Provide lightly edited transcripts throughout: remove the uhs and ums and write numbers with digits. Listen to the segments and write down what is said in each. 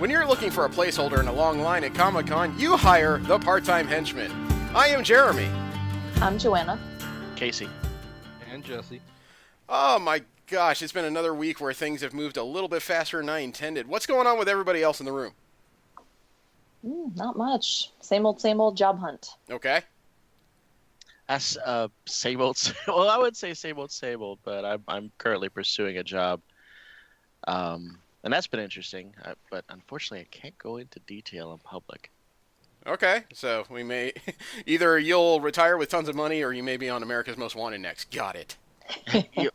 When you're looking for a placeholder in a long line at Comic-Con, you hire the part-time henchman. I am Jeremy. I'm Joanna. Casey. And Jesse. Oh my gosh, it's been another week where things have moved a little bit faster than I intended. What's going on with everybody else in the room? Not much. Same old job hunt. Okay. That's same old. Well, I would say same old, but I'm currently pursuing a job, and that's been interesting. But unfortunately, I can't go into detail in public. Okay, so we may either you'll retire with tons of money, or you may be on America's Most Wanted next. Got it.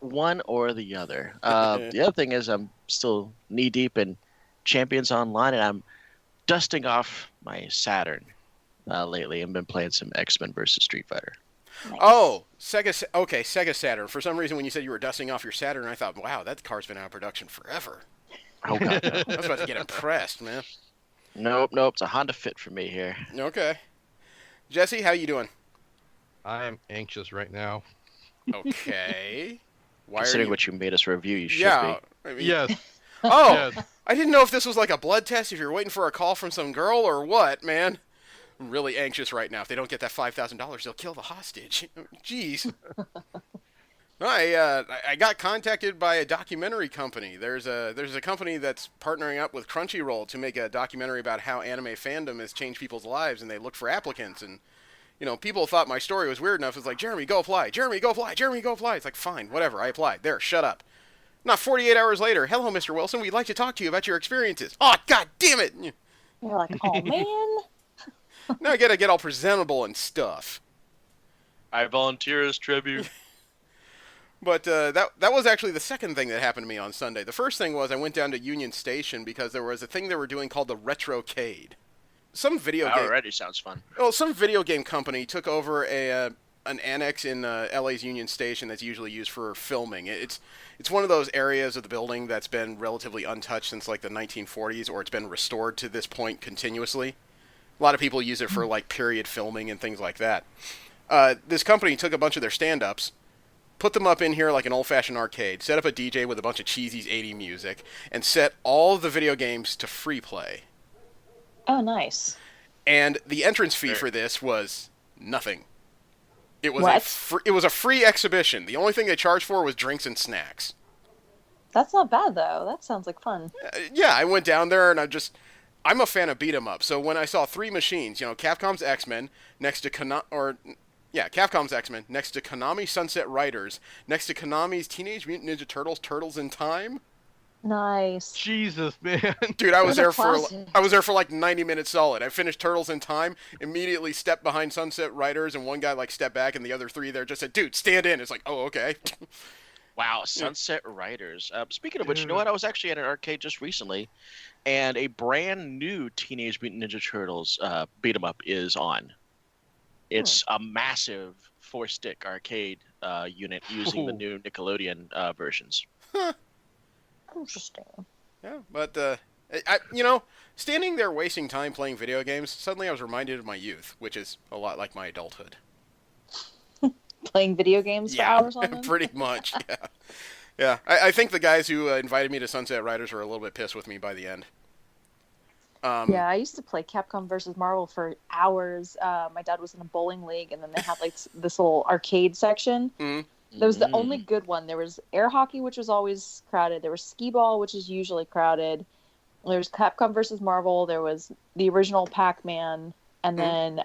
One or the other. The other thing is I'm still knee deep in Champions Online, and I'm dusting off my Saturn lately. I've been playing some X-Men versus Street Fighter. Nice. Oh, Sega Saturn. For some reason, when you said you were dusting off your Saturn, I thought, wow, that car's been out of production forever. Oh, God. I was about to get impressed, man. Nope. It's a Honda Fit for me here. Okay. Jesse, how you doing? I am anxious right now. Okay. Considering what you made us review, you should be. I mean, yes. Oh, yes. I didn't know if this was like a blood test, if you're waiting for a call from some girl or what, man. I'm really anxious right now. If they don't get that $5,000, they'll kill the hostage. Jeez. I got contacted by a documentary company. There's a company that's partnering up with Crunchyroll to make a documentary about how anime fandom has changed people's lives, and they look for applicants. And, you know, people thought my story was weird enough. It's like, Jeremy, go apply. Jeremy, go apply. Jeremy, go apply. It's like, fine, whatever. I applied. There, shut up. Not 48 hours later. Hello, Mr. Wilson. We'd like to talk to you about your experiences. Oh, God damn it. You're like, oh, man. Now I gotta get all presentable and stuff. I volunteer as tribute. But that was actually the second thing that happened to me on Sunday. The first thing was I went down to Union Station because there was a thing they were doing called the Retrocade. Some video game... already sounds fun. Well, some video game company took over an annex in LA's Union Station that's usually used for filming. It's one of those areas of the building that's been relatively untouched since like the 1940s, or it's been restored to this point continuously. A lot of people use it for like period filming and things like that. This company took a bunch of their stand-ups, put them up in here like an old-fashioned arcade, set up a DJ with a bunch of cheesy 80s music, and set all of the video games to free play. Oh, nice. And the entrance fee for this was nothing. It was what? It was a free exhibition. The only thing they charged for was drinks and snacks. That's not bad, though. That sounds like fun. Yeah, I went down there, and I'm a fan of beat-em-up. So when I saw three machines, you know, Capcom's X-Men next to Capcom's X-Men next to Konami's Sunset Riders next to Konami's Teenage Mutant Ninja Turtles: Turtles in Time. Nice. Jesus, man. Dude, I was there for like 90 minutes solid. I finished Turtles in Time, immediately stepped behind Sunset Riders, and one guy like stepped back, and the other three there just said, "Dude, stand in." It's like, oh, okay. Wow, Sunset Riders. Speaking of which, you know what? I was actually at an arcade just recently, and a brand new Teenage Mutant Ninja Turtles beat 'em up is on. It's a massive 4-stick arcade unit using the new Nickelodeon versions. Huh. Interesting. Yeah, but standing there wasting time playing video games, suddenly I was reminded of my youth, which is a lot like my adulthood. Playing video games for hours on them? Pretty much, yeah. Yeah, I think the guys who invited me to Sunset Riders were a little bit pissed with me by the end. Yeah, I used to play Capcom versus Marvel for hours. My dad was in a bowling league, and then they had like this little arcade section. Mm-hmm. That was the only good one. There was air hockey, which was always crowded. There was skee ball, which is usually crowded. There was Capcom versus Marvel. There was the original Pac-Man, and then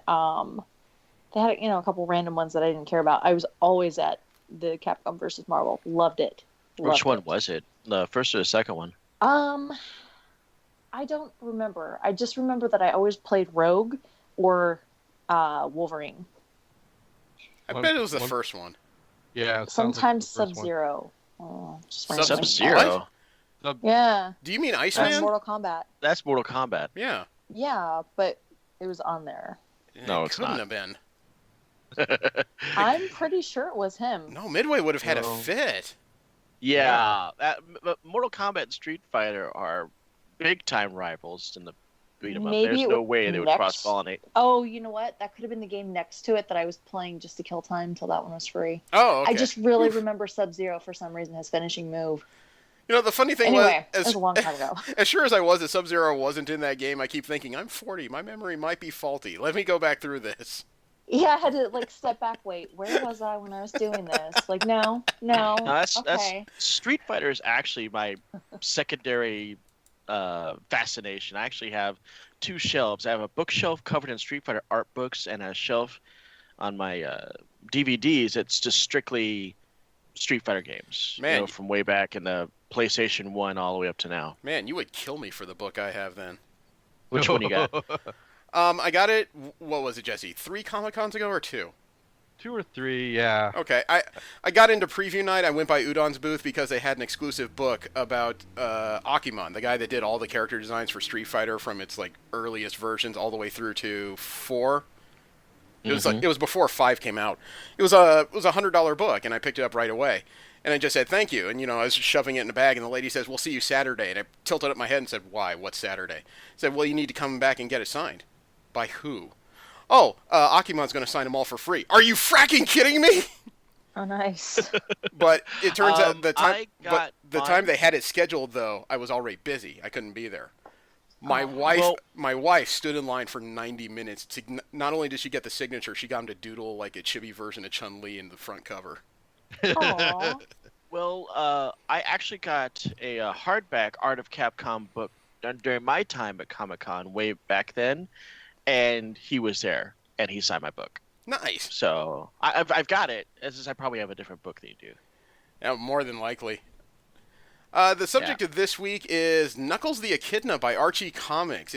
they had a couple random ones that I didn't care about. I was always at the Capcom versus Marvel. Loved it. Which one was it? The first or the second one? I don't remember. I just remember that I always played Rogue or Wolverine. I bet it was the first one. Yeah. Sometimes Sub-Zero. Sub-Zero? Yeah. Do you mean Iceman? That's Mortal Kombat. That's Mortal Kombat. Yeah. Yeah, but it was on there. No, it it's couldn't not. have been. I'm pretty sure it was him. No, Midway would have had a fit. Yeah. But Mortal Kombat and Street Fighter are big-time rivals in the beat-em-up. There's no way they would cross-pollinate. Oh, you know what? That could have been the game next to it that I was playing just to kill time until that one was free. Oh, okay. I just really remember Sub-Zero for some reason, his finishing move. You know, the funny thing Anyway, was, it was a long time ago. as sure as I was that Sub-Zero wasn't in that game, I keep thinking, I'm 40. My memory might be faulty. Let me go back through this. Yeah, I had to like step back. Wait, where was I when I was doing this? Like, no, That's okay. Street Fighter is actually my secondary fascination. I actually have two shelves. I have a bookshelf covered in Street Fighter art books and a shelf on my DVDs. It's just strictly Street Fighter games. Man. You know, from way back in the PlayStation 1 all the way up to now. Man, you would kill me for the book I have then. Which one you got? I got it, what was it, Jesse? 3 Comic-Cons ago or 2? 2 or 3, yeah. Okay, I got into preview night. I went by Udon's booth because they had an exclusive book about Akimon, the guy that did all the character designs for Street Fighter from its like earliest versions all the way through to 4. It was like it was before 5 came out. It was a $100 book, and I picked it up right away. And I just said thank you, and I was shoving it in a bag, and the lady says, "We'll see you Saturday." And I tilted up my head and said, "Why? What's Saturday?" I said, "Well, you need to come back and get it signed." By who? Oh, Akimon's going to sign them all for free. Are you fracking kidding me? Oh, nice. But it turns out the time they had it scheduled, though, I was already busy. I couldn't be there. My wife stood in line for 90 minutes. Not only did she get the signature, she got him to doodle like a chibi version of Chun-Li in the front cover. Aww. Well, I actually got a hardback Art of Capcom book during my time at Comic-Con way back then, and he was there, and he signed my book. Nice. So I've got it. It's just I probably have a different book than you do. Yeah, more than likely. The subject of this week is Knuckles the Echidna by Archie Comics.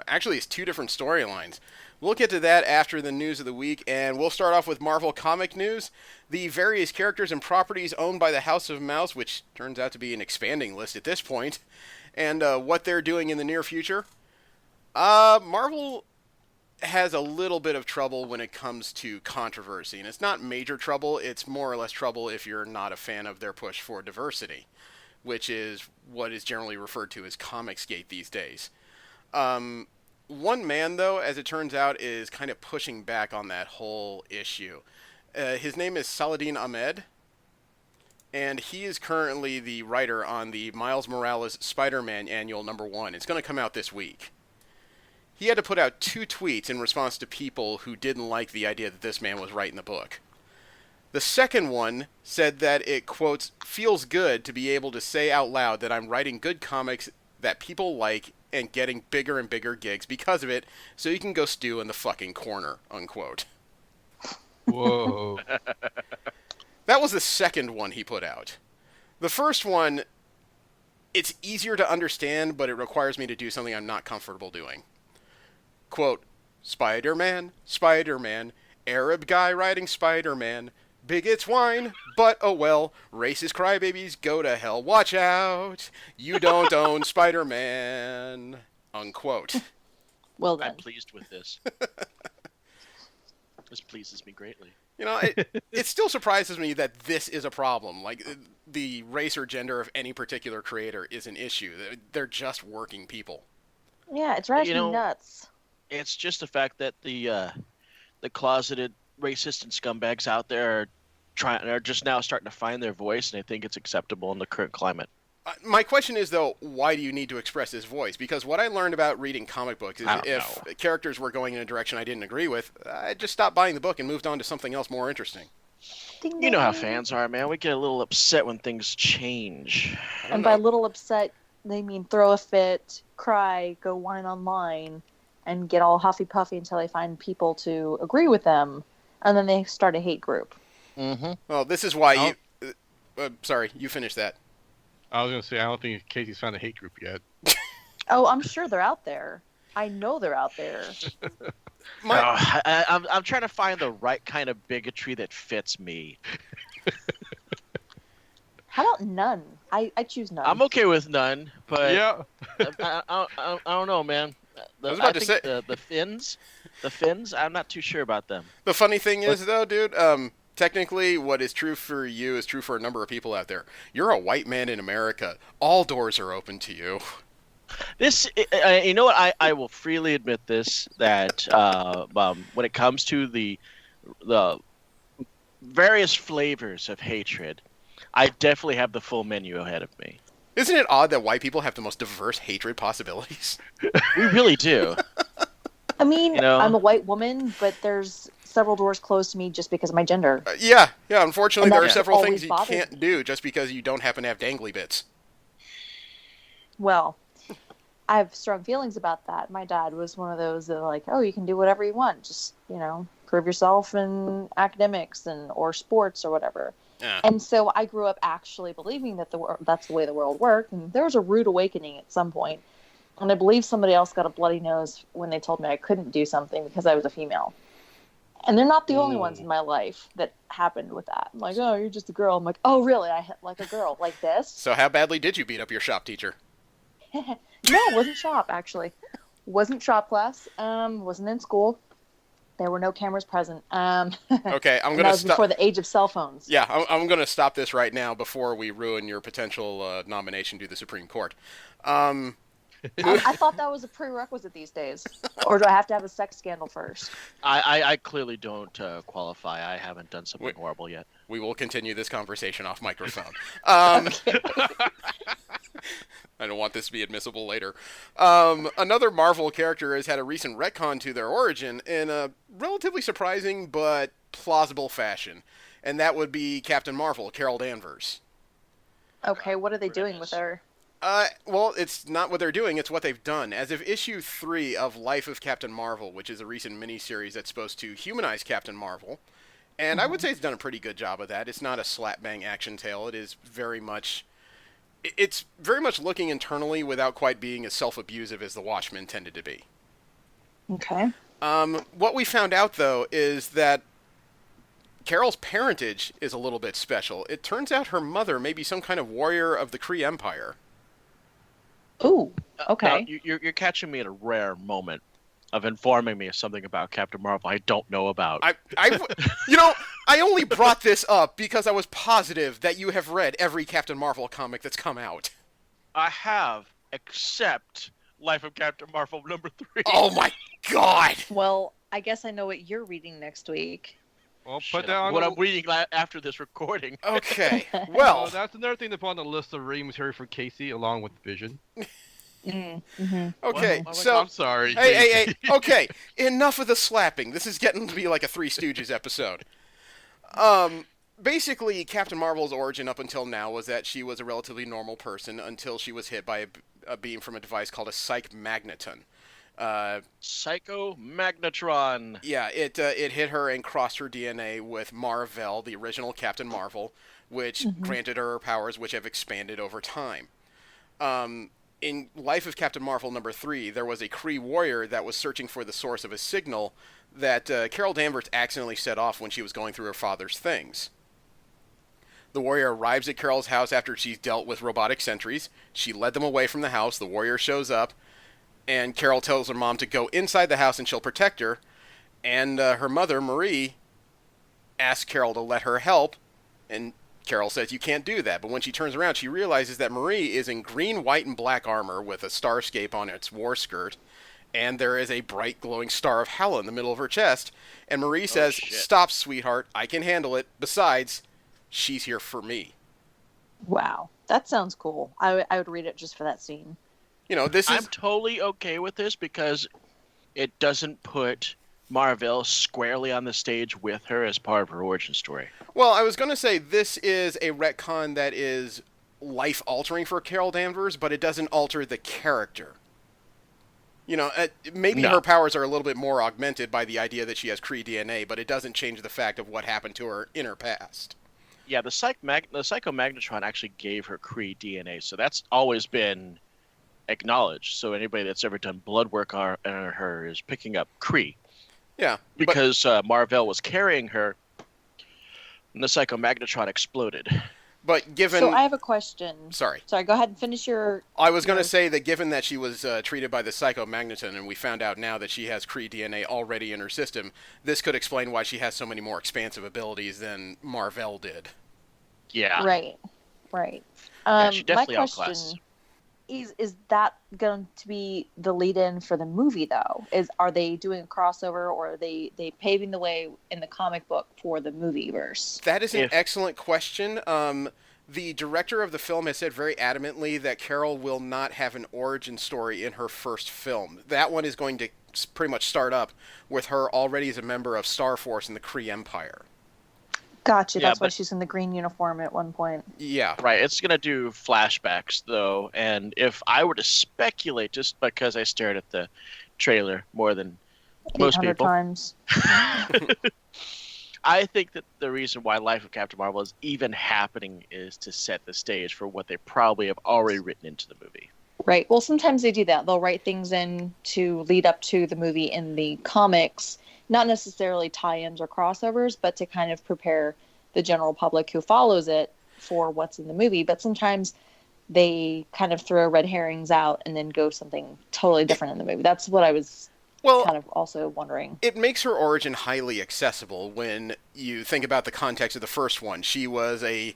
Actually, it's 2 different storylines. We'll get to that after the news of the week, and we'll start off with Marvel comic news. The various characters and properties owned by the House of Mouse, which turns out to be an expanding list at this point, and what they're doing in the near future. Marvel has a little bit of trouble when it comes to controversy, and it's not major trouble, it's more or less trouble if you're not a fan of their push for diversity, which is what is generally referred to as Comicsgate these days. One man, though, as it turns out, is kind of pushing back on that whole issue. His name is Saladin Ahmed, and he is currently the writer on the Miles Morales Spider-Man Annual #1. It's going to come out this week. He had to put out 2 tweets in response to people who didn't like the idea that this man was writing the book. The second one said that it, quotes, feels good to be able to say out loud that I'm writing good comics that people like and getting bigger and bigger gigs because of it, so you can go stew in the fucking corner, unquote. Whoa. That was the second one he put out. The first one, it's easier to understand, but it requires me to do something I'm not comfortable doing. Quote, Spider-Man, Spider-Man, Arab guy riding Spider-Man, bigots whine, but oh well, racist crybabies go to hell, watch out, you don't own Spider-Man, unquote. Well then. I'm pleased with this. This pleases me greatly. It still surprises me that this is a problem. Like, the race or gender of any particular creator is an issue. They're just working people. Yeah, it drives me nuts. It's just the fact that the closeted racist and scumbags out there are just now starting to find their voice, and I think it's acceptable in the current climate. My question is, though, why do you need to express his voice? Because what I learned about reading comic books is if characters were going in a direction I didn't agree with, I just stopped buying the book and moved on to something else more interesting. Ding, ding. You know how fans are, man. We get a little upset when things change. And by little upset, they mean throw a fit, cry, go whine online, and get all huffy puffy until they find people to agree with them, and then they start a hate group. Mm-hmm. Well, this is why sorry, you finish that. I was going to say, I don't think Casey's found a hate group yet. Oh, I'm sure they're out there. I know they're out there. I'm trying to find the right kind of bigotry that fits me. How about none? I choose none. I'm okay with none, but Yeah. I don't know, man. I was about to say the Finns. I'm not too sure about them. the funny thing is, though, dude. Technically, what is true for you is true for a number of people out there. You're a white man in America. All doors are open to you. This, you know what? I will freely admit this, that when it comes to the various flavors of hatred, I definitely have the full menu ahead of me. Isn't it odd that white people have the most diverse hatred possibilities? We really do. I mean, You know? I'm a white woman, but there's several doors closed to me just because of my gender. Yeah. Unfortunately, And there are that's several always things you bothered can't me. do just because you don't happen to have dangly bits. Well, I have strong feelings about that. My dad was one of those that like, oh, you can do whatever you want, just prove yourself in academics or sports or whatever. Yeah. And so I grew up actually believing that that's the way the world worked. And there was a rude awakening at some point. And I believe somebody else got a bloody nose when they told me I couldn't do something because I was a female. And they're not the only ones in my life that happened with that. I'm like, oh, you're just a girl. I'm like, oh, really? I hit like a girl like this? So how badly did you beat up your shop teacher? No, it wasn't shop, actually. Wasn't shop class. Wasn't in school. There were no cameras present. Okay, I'm and gonna that was stop. before the age of cell phones. Yeah, I'm gonna stop this right now before we ruin your potential nomination to the Supreme Court. I thought that was a prerequisite these days. Or do I have to have a sex scandal first? I clearly don't qualify. I haven't done something horrible yet. We will continue this conversation off microphone. Okay. I don't want this to be admissible later. Another Marvel character has had a recent retcon to their origin in a relatively surprising but plausible fashion, and that would be Captain Marvel, Carol Danvers. Okay, what are they doing with her? Well, it's not what they're doing, it's what they've done. As of issue 3 of Life of Captain Marvel, which is a recent miniseries that's supposed to humanize Captain Marvel, and I would say it's done a pretty good job of that. It's not a slap-bang action tale. It is very much... It's very much looking internally without quite being as self-abusive as the Watchmen tended to be. Okay. What we found out, though, is that Carol's parentage is a little bit special. It turns out her mother may be some kind of warrior of the Kree Empire. Ooh, okay. Now, you're catching me at a rare moment of informing me of something about Captain Marvel I don't know about. I only brought this up because I was positive that you have read every Captain Marvel comic that's come out. I have, except Life of Captain Marvel #3. Oh my god! Well, I guess I know what you're reading next week. Well, Shit, put that on what the... I'm reading after this recording. Okay, Well, well, that's another thing to put on the list of reading material for Casey, along with Vision. Mm-hmm. okay, Well, so... I'm sorry. Hey, okay, enough of the slapping. This is getting to be like a Three Stooges episode. Basically, Captain Marvel's origin up until now was that she was a relatively normal person until she was hit by a beam from a device called a psych magneton. Psycho Magnetron. Yeah, it hit her and crossed her DNA with Mar-Vell, the original Captain Marvel, which granted her powers which have expanded over time. In Life of Captain Marvel #3, there was a Kree warrior that was searching for the source of a signal that Carol Danvers accidentally set off when she was going through her father's things. The warrior arrives at Carol's house after she's dealt with robotic sentries. She led them away from the house. The warrior shows up, and Carol tells her mom to go inside the house and she'll protect her. And her mother, Marie, asks Carol to let her help, and Carol says you can't do that. But when she turns around, she realizes that Marie is in green, white, and black armor with a starscape on its war skirt, and there is a bright glowing star of Hela in the middle of her chest. And Marie says, shit. "Stop, sweetheart. I can handle it. Besides, she's here for me." Wow, that sounds cool. I would read it just for that scene. You know, this I'm is... totally okay with this because it doesn't put Mar-Vell squarely on the stage with her as part of her origin story. Well, I was going to say this is a retcon that is life-altering for Carol Danvers, but it doesn't alter the character. You know, maybe No. her powers are a little bit more augmented by the idea that she has Kree DNA, but it doesn't change the fact of what happened to her in her past. Yeah, the Psycho Magnetron actually gave her Kree DNA, so that's always been acknowledged. So anybody that's ever done blood work on her is picking up Kree. Yeah. Because Mar-Vell was carrying her, and the Psycho Magnetron exploded. But given... So I have a question. Sorry. Sorry, go ahead and finish your... I was going to say that given that she was treated by the Psycho Magneton, and we found out now that she has Kree DNA already in her system, this could explain why she has so many more expansive abilities than Mar-Vell did. Yeah. Right. Yeah, she definitely my outclassed. question is that going to be the lead-in for the movie, though? Are they doing a crossover, or are they paving the way in the comic book for the movie verse? That is an excellent question. The director of the film has said very adamantly that Carol will not have an origin story in her first film. That one is going to pretty much start up with her already as a member of Star Force in the Kree Empire. Gotcha. Yeah, That's why but- she's in the green uniform at one point. Yeah. Right, it's going to do flashbacks, though, and if I were to speculate, just because I stared at the trailer more than most 800 people, times. I think that the reason why Life of Captain Marvel is even happening is to set the stage for what they probably have already written into the movie. Right. Well, sometimes they do that. They'll write things in to lead up to the movie in the comics, not necessarily tie-ins or crossovers, but to kind of prepare the general public who follows it for what's in the movie. But sometimes they kind of throw red herrings out and then go something totally different in the movie. That's what I was kind of also wondering. It makes her origin highly accessible when you think about the context of the first one. She was an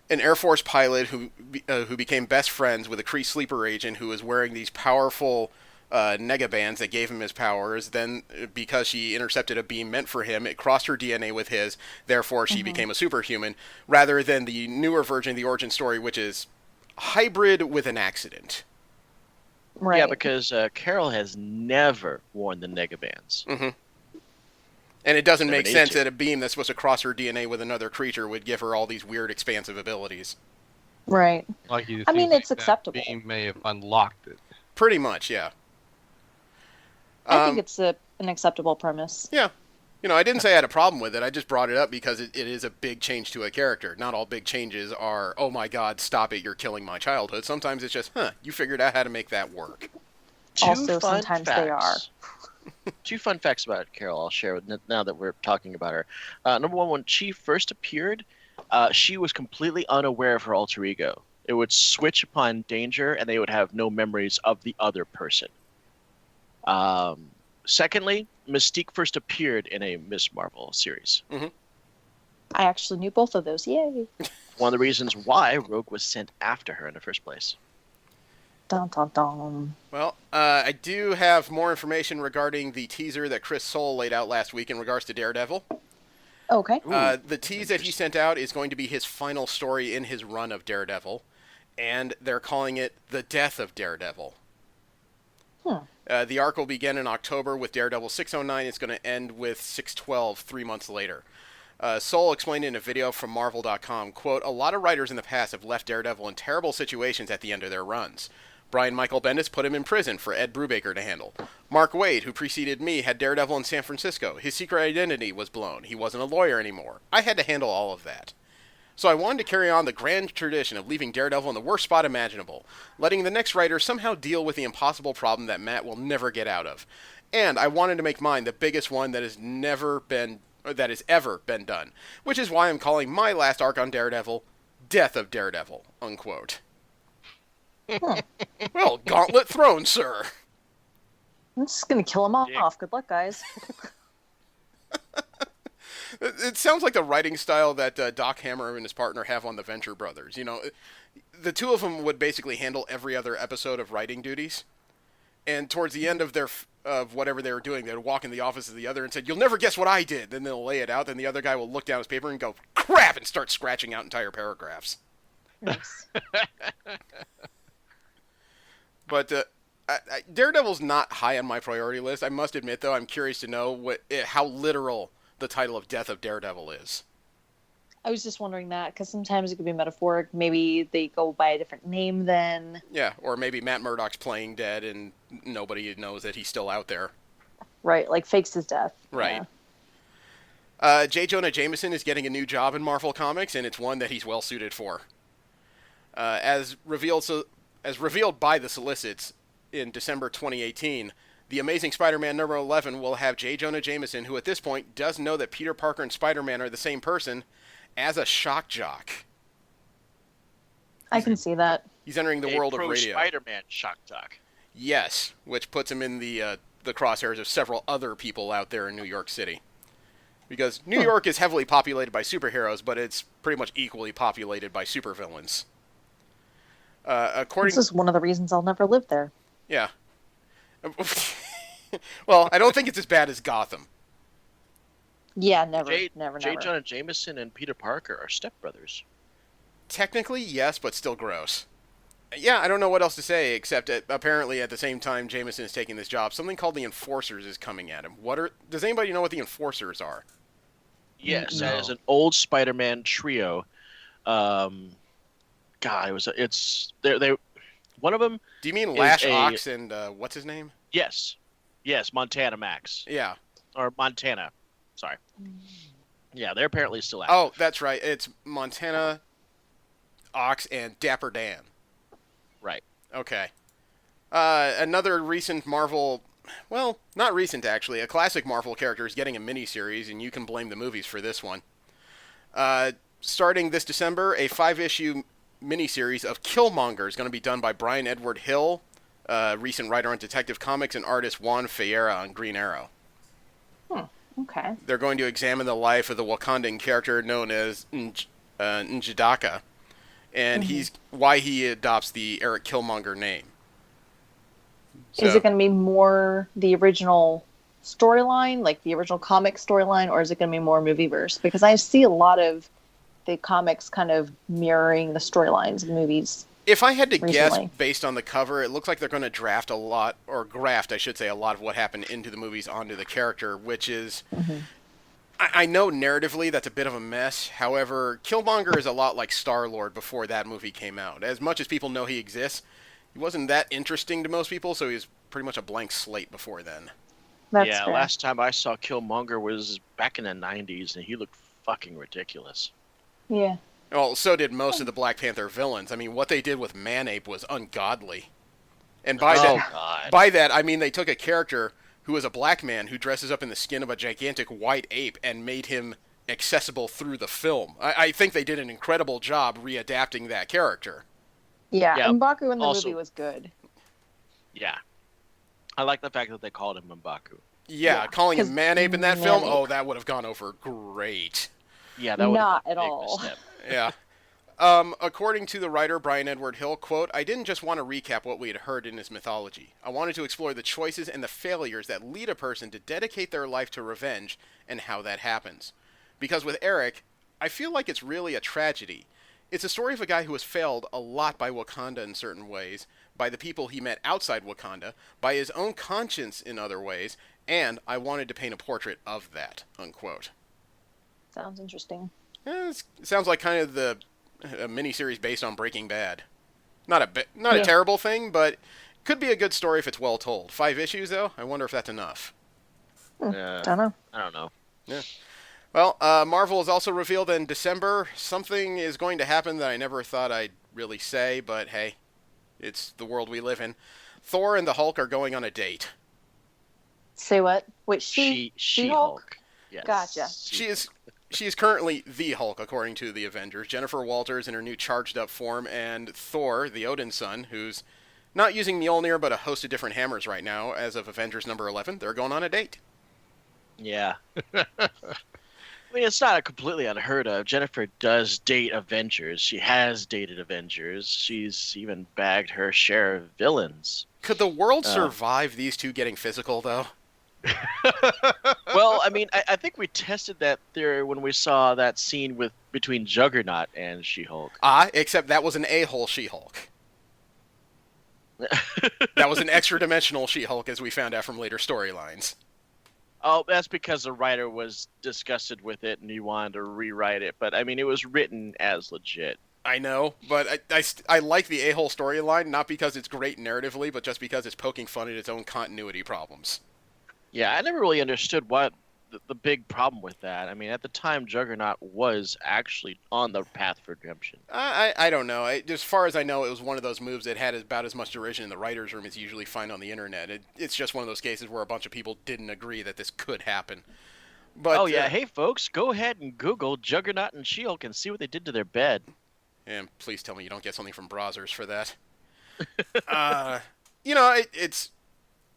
Air Force pilot who became best friends with a Kree sleeper agent who was wearing these powerful negabands that gave him his powers. Then, because she intercepted a beam meant for him, it crossed her DNA with his. Therefore, she became a superhuman, rather than the newer version of the origin story, which is hybrid with an accident. Right. Yeah, because Carol has never worn the negabands. Mm-hmm. And it doesn't Never make needed sense to. that a beam that's supposed to cross her DNA with another creature would give her all these weird expansive abilities. Right. Like you I mean, think it's that acceptable. Beam may have unlocked it. Pretty much, yeah. I think it's an acceptable premise. Yeah. You know, I didn't say I had a problem with it. I just brought it up because it is a big change to a character. Not all big changes are, oh my god, stop it, you're killing my childhood. Sometimes it's just, you figured out how to make that work. Also, sometimes they are. Two fun facts about Carol I'll share now that we're talking about her. Number one, when she first appeared, she was completely unaware of her alter ego. It would switch upon danger, and they would have no memories of the other person. Secondly, Mystique first appeared in a Miss Marvel series. Mm-hmm. I actually knew both of those. Yay. One of the reasons why Rogue was sent after her in the first place. Dun, dun, dun. Well, I do have more information regarding the teaser that Chris Soule laid out last week in regards to Daredevil. Okay. The tease that he sent out is going to be his final story in his run of Daredevil, and they're calling it The Death of Daredevil. The arc will begin in October with Daredevil 609. It's going to end with 612 3 months later. Soule explained in a video from Marvel.com, quote, "A lot of writers in the past have left Daredevil in terrible situations at the end of their runs. Brian Michael Bendis put him in prison for Ed Brubaker to handle. Mark Waid, who preceded me, had Daredevil in San Francisco. His secret identity was blown. He wasn't a lawyer anymore. I had to handle all of that. So I wanted to carry on the grand tradition of leaving Daredevil in the worst spot imaginable, letting the next writer somehow deal with the impossible problem that Matt will never get out of. And I wanted to make mine the biggest one that has ever been done, which is why I'm calling my last arc on Daredevil Death of Daredevil," unquote. Well, gauntlet thrown, sir. I'm just going to kill them Yeah. off. Good luck, guys. It sounds like the writing style that Doc Hammer and his partner have on the Venture Brothers. You know, the two of them would basically handle every other episode of writing duties. And towards the end of of whatever they were doing, they'd walk in the office of the other and said, "You'll never guess what I did." Then they'll lay it out. Then the other guy will look down his paper and go, "Crap," and start scratching out entire paragraphs. Nice. But Daredevil's not high on my priority list. I must admit, though, I'm curious to know how literal the title of Death of Daredevil is. I was just wondering that because sometimes it could be metaphoric. Maybe they go by a different name then. Yeah, or maybe Matt Murdock's playing dead and nobody knows that he's still out there. Right, like fakes his death. Right. Yeah. J. Jonah Jameson is getting a new job in Marvel Comics, and it's one that he's well suited for. As revealed by the solicits in December 2018, The Amazing Spider-Man number 11 will have J. Jonah Jameson, who at this point does know that Peter Parker and Spider-Man are the same person, as a shock jock. I can see that. He's entering the world of radio. Spider-Man shock jock. Yes, which puts him in the crosshairs of several other people out there in New York City. Because New York is heavily populated by superheroes, but it's pretty much equally populated by supervillains. This is one of the reasons I'll never live there. Yeah. Well, I don't think it's as bad as Gotham. Yeah, never. J. Never. Jonah Jameson and Peter Parker are stepbrothers. Technically, yes, but still gross. Yeah, I don't know what else to say, except apparently at the same time Jameson is taking this job, something called the Enforcers is coming at him. Does anybody know what the Enforcers are? Yes, that is No. an old Spider-Man trio. God, they one of them Do you mean is Lash a Ox and, what's his name? yes, Montana Max Yeah. or Montana. Sorry. Yeah, they're apparently still active. Oh, that's right. It's Montana, Ox, and Dapper Dan. Right. Okay. Another recent Marvel, well, not recent actually, a classic Marvel character is getting a miniseries, and you can blame the movies for this one. Starting this December, a 5-issue miniseries of Killmonger is going to be done by Brian Edward Hill, recent writer on Detective Comics, and artist Juan Ferreira on Green Arrow. Okay. They're going to examine the life of the Wakandan character known as Njidaka, and why he adopts the Eric Killmonger name. Is So- it going to be more the original storyline, like the original comic storyline, or is it going to be more movieverse? Because I see a lot of the comics kind of mirroring the storylines of the movies. If I had to recently. guess based on the cover, it looks like they're going to graft, a lot of what happened into the movies onto the character, which is... I know narratively that's a bit of a mess. However, Killmonger is a lot like Star-Lord before that movie came out. As much as people know he exists, he wasn't that interesting to most people, so he was pretty much a blank slate before then. That's Yeah, fair. last time I saw Killmonger was back in the 90s, and he looked fucking ridiculous. Yeah. Well, so did most of the Black Panther villains. I mean, what they did with Manape was ungodly. And by God. that, I mean they took a character who was a black man who dresses up in the skin of a gigantic white ape and made him accessible through the film. I think they did an incredible job readapting that character. Yeah, Yeah, M'Baku in the also- movie was good. Yeah. I like the fact that they called him M'Baku. Yeah, calling him 'cause Manape in that film, Manape. oh, that would have gone over great. Yeah, that would Not been at a big all. misstep. Yeah. According to the writer Brian Edward Hill, quote, I didn't just want to recap what we had heard in his mythology. I wanted to explore the choices and the failures that lead a person to dedicate their life to revenge and how that happens. Because with Eric, I feel like it's really a tragedy. It's a story of a guy who was failed a lot by Wakanda in certain ways, by the people he met outside Wakanda, by his own conscience in other ways, and I wanted to paint a portrait of that, unquote. Sounds interesting. It sounds like kind of a miniseries based on Breaking Bad. Not a Yeah. terrible thing, but could be a good story if it's well told. 5 issues, though? I wonder if that's enough. Don't know. I don't know. Well, Marvel has also revealed in December something is going to happen that I never thought I'd really say, but hey, it's the world we live in. Thor and the Hulk are going on a date. Say what? Wait, She-Hulk? She-Hulk. Yes. Gotcha. She is currently the Hulk, according to the Avengers. Jennifer Walters in her new charged up form, and Thor, the Odin's son, who's not using Mjolnir but a host of different hammers right now, as of Avengers number 11, they're going on a date. Yeah. I mean, it's not completely unheard of. Jennifer does date Avengers. She has dated Avengers. She's even bagged her share of villains. Could the world survive these two getting physical, though? Well, I mean, I think we tested that theory when we saw that scene between Juggernaut and She-Hulk. Except that was an a-hole She-Hulk. That was an extra-dimensional She-Hulk, as we found out from later storylines. Oh, that's because the writer was disgusted with it and he wanted to rewrite it. But, I mean, it was written as legit. I know, but I like the a-hole storyline, not because it's great narratively, but just because it's poking fun at its own continuity problems. Yeah, I never really understood what the big problem with that. I mean, at the time, Juggernaut was actually on the path for redemption. I don't know. As far as I know, it was one of those moves that had about as much derision in the writer's room as you usually find on the internet. It's just one of those cases where a bunch of people didn't agree that this could happen. But, oh, yeah. Hey, folks, go ahead and Google Juggernaut and She-Hulk and see what they did to their bed. And please tell me you don't get something from browsers for that.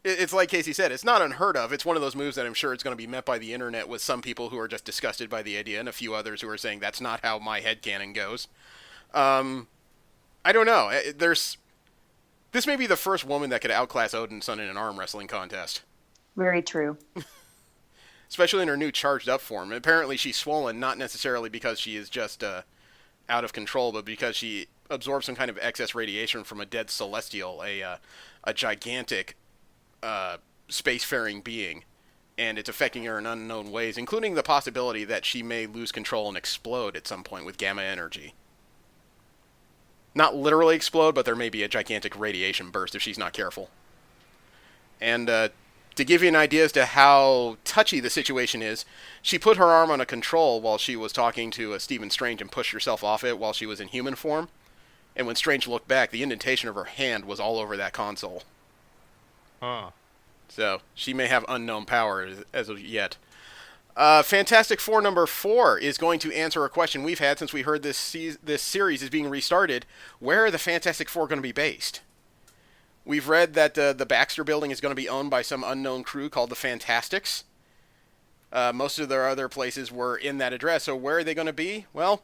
It's like Casey said, it's not unheard of. It's one of those moves that I'm sure it's going to be met by the internet with some people who are just disgusted by the idea and a few others who are saying that's not how my headcanon goes. I don't know. This may be the first woman that could outclass Odin's son in an arm wrestling contest. Very true. Especially in her new charged up form. Apparently she's swollen, not necessarily because she is just out of control, but because she absorbed some kind of excess radiation from a dead celestial, a gigantic spacefaring being, and it's affecting her in unknown ways, including the possibility that she may lose control and explode at some point with gamma energy. Not literally explode, but there may be a gigantic radiation burst if she's not careful. And to give you an idea as to how touchy the situation is, she put her arm on a control while she was talking to Stephen Strange and pushed herself off it while she was in human form. And when Strange looked back, the indentation of her hand was all over that console. Huh. So, she may have unknown power as of yet. Fantastic Four number 4 is going to answer a question we've had since we heard this series is being restarted. Where are the Fantastic Four going to be based? We've read that the Baxter Building is going to be owned by some unknown crew called the Fantastics. Most of their other places were in that address, so where are they going to be? Well,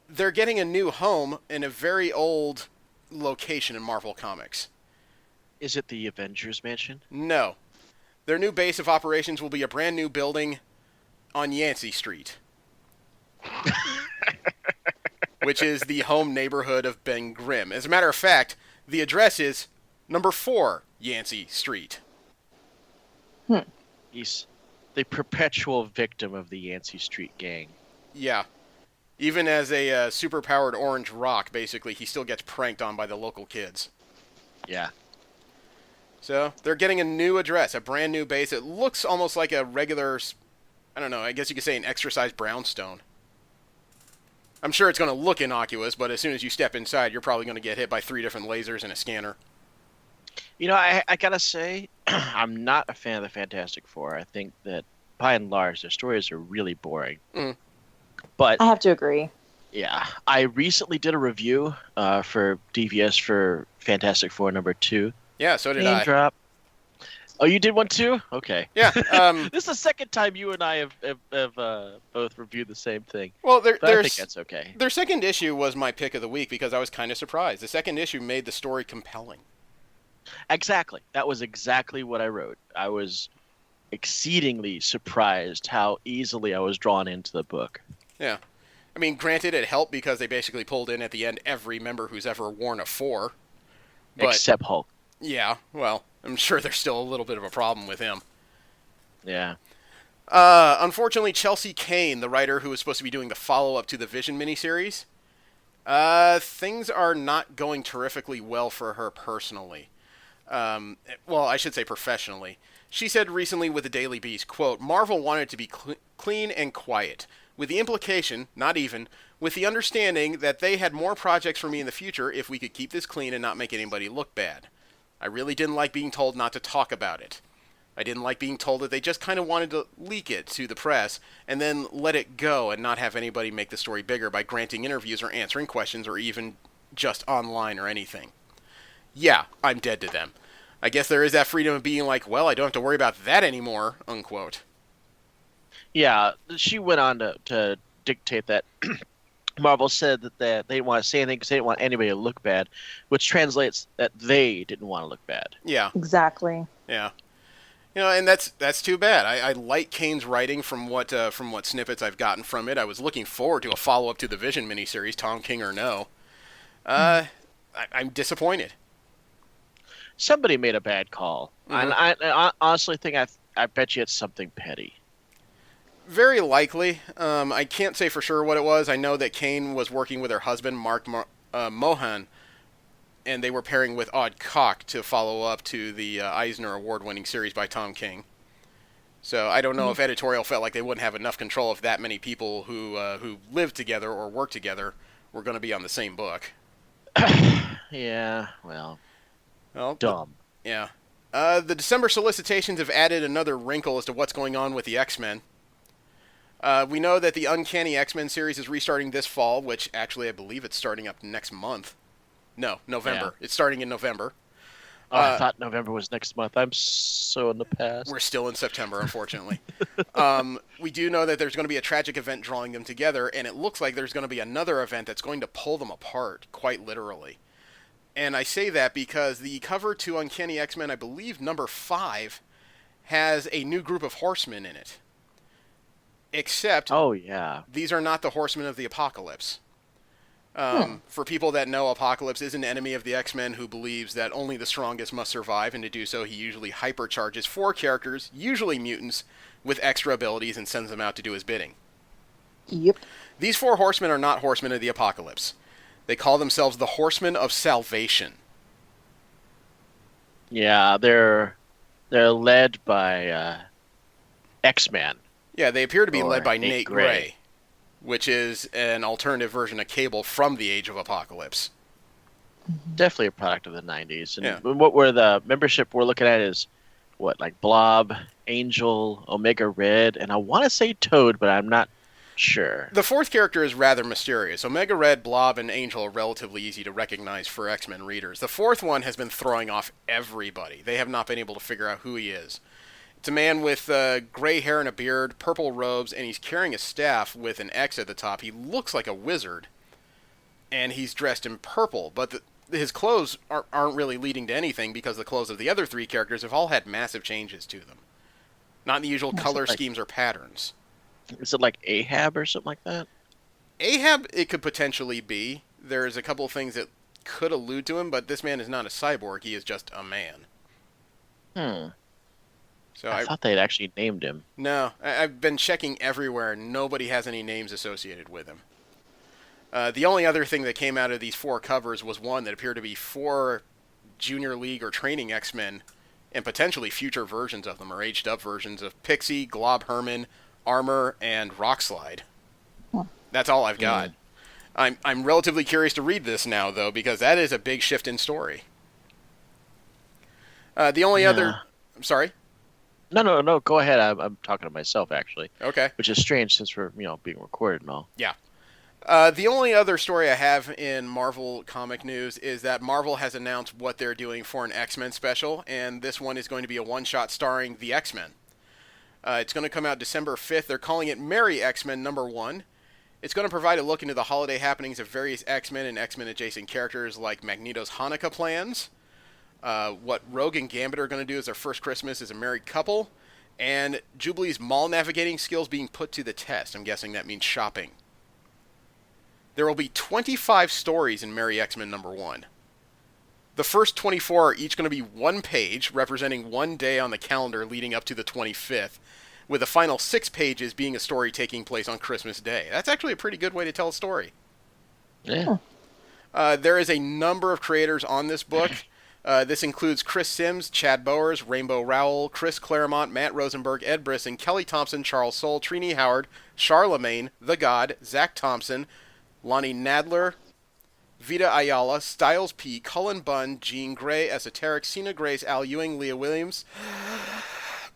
they're getting a new home in a very old location in Marvel Comics. Is it the Avengers Mansion? No. Their new base of operations will be a brand new building on Yancey Street, which is the home neighborhood of Ben Grimm. As a matter of fact, the address is number 4 Yancey Street. He's the perpetual victim of the Yancey Street gang. Yeah. Even as a superpowered orange rock, basically, he still gets pranked on by the local kids. Yeah. So, they're getting a new address, a brand new base. It looks almost like a regular, I don't know, I guess you could say an extra-sized brownstone. I'm sure it's going to look innocuous, but as soon as you step inside, you're probably going to get hit by 3 different lasers and a scanner. You know, I gotta say, I'm not a fan of the Fantastic Four. I think that, by and large, their stories are really boring. Mm. But I have to agree. yeah, I recently did a review for DVS for Fantastic Four number 2. Yeah, so did Name I. drop. Oh, you did one too? Okay. Yeah. This is the second time you and I have both reviewed the same thing. Well, But I think that's okay. their second issue was my pick of the week because I was kind of surprised. The second issue made the story compelling. Exactly. That was exactly what I wrote. I was exceedingly surprised how easily I was drawn into the book. Yeah. I mean, granted, it helped because they basically pulled in at the end every member who's ever worn a 4. But, Except Hulk. yeah, well, I'm sure there's still a little bit of a problem with him. Yeah. Unfortunately, Chelsea Kane, the writer who was supposed to be doing the follow-up to the Vision miniseries, things are not going terrifically well for her personally. Well, I should say professionally. She said recently with the Daily Beast, quote, Marvel wanted it to be clean and quiet, with the implication, not even, with the understanding that they had more projects for me in the future if we could keep this clean and not make anybody look bad. I really didn't like being told not to talk about it. I didn't like being told that they just kind of wanted to leak it to the press and then let it go and not have anybody make the story bigger by granting interviews or answering questions or even just online or anything. Yeah, I'm dead to them. I guess there is that freedom of being like, well, I don't have to worry about that anymore, unquote. Yeah, she went on to dictate that Marvel said that they didn't want to say anything because they didn't want anybody to look bad, which translates that they didn't want to look bad. Yeah. Exactly. Yeah. You know, and that's too bad. I like Kane's writing from what snippets I've gotten from it. I was looking forward to a follow-up to the Vision miniseries, Tom King or no. I'm disappointed. Somebody made a bad call. Mhm. And I honestly think I bet you it's something petty. Very likely. I can't say for sure what it was. I know that Kane was working with her husband, Mark Mohan, and they were pairing with Odd Cock to follow up to the Eisner Award-winning series by Tom King. So I don't know if editorial felt like they wouldn't have enough control if that many people who live together or work together were going to be on the same book. Yeah, well, Well, dumb. yeah. The December solicitations have added another wrinkle as to what's going on with the X-Men. We know that the Uncanny X-Men series is restarting this fall, which actually I believe it's starting up next month. No, November. Yeah. It's starting in November. Oh, I thought November was next month. I'm so in the past. We're still in September, unfortunately. We do know that there's going to be a tragic event drawing them together, and it looks like there's going to be another event that's going to pull them apart, quite literally. And I say that because the cover to Uncanny X-Men, I believe number 5, has a new group of horsemen in it. Except, Oh, yeah. these are not the Horsemen of the Apocalypse. For people that know, Apocalypse is an enemy of the X-Men who believes that only the strongest must survive, and to do so he usually hypercharges 4 characters, usually mutants, with extra abilities and sends them out to do his bidding. Yep. These 4 horsemen are not horsemen of the Apocalypse. They call themselves the Horsemen of Salvation. Yeah, they're led by X-Man. Yeah, they appear to be Or led by Nate Nate Gray. Gray, which is an alternative version of Cable from the Age of Apocalypse. Definitely a product of the 90s. And Yeah. what were the membership we're looking at is what, like Blob, Angel, Omega Red, and I want to say Toad, but I'm not sure. The 4th character is rather mysterious. Omega Red, Blob, and Angel are relatively easy to recognize for X-Men readers. The 4th one has been throwing off everybody. They have not been able to figure out who he is. It's a man with gray hair and a beard, purple robes, and he's carrying a staff with an X at the top. He looks like a wizard, and he's dressed in purple, but his clothes aren't really leading to anything because the clothes of the other 3 characters have all had massive changes to them. Not the usual color schemes or patterns. Is it like Ahab or something like that? Ahab, it could potentially be. There's a couple of things that could allude to him, but this man is not a cyborg. He is just a man. So I thought they'd actually named him. No, I've been checking everywhere. Nobody has any names associated with him. The only other thing that came out of these 4 covers was one that appeared to be 4 Junior League or training X-Men, and potentially future versions of them, or aged-up versions of Pixie, Glob Herman, Armor, and Rockslide. That's all I've got. I'm relatively curious to read this now, though, because that is a big shift in story. The only other... I'm sorry? No, go ahead. I'm talking to myself, actually. Okay. Which is strange since we're, being recorded and all. Yeah. The only other story I have in Marvel comic news is that Marvel has announced what they're doing for an X-Men special, and this one is going to be a one-shot starring the X-Men. It's going to come out December 5th. They're calling it Merry X-Men #1. It's going to provide a look into the holiday happenings of various X-Men and X-Men adjacent characters like Magneto's Hanukkah plans, what Rogue and Gambit are going to do as their first Christmas as a married couple, and Jubilee's mall navigating skills being put to the test. I'm guessing that means shopping. There will be 25 stories in Merry X-Men #1. The first 24 are each going to be 1 page, representing 1 day on the calendar leading up to the 25th, with the final 6 pages being a story taking place on Christmas Day. That's actually a pretty good way to tell a story. Yeah. There is a number of creators on this book. This includes Chris Sims, Chad Bowers, Rainbow Rowell, Chris Claremont, Matt Rosenberg, Ed Brisson, Kelly Thompson, Charles Soule, Trini Howard, Charlemagne, The God, Zach Thompson, Lonnie Nadler, Vita Ayala, Styles P, Cullen Bunn, Jean Grey, Esoteric, Cena Grace, Al Ewing, Leah Williams,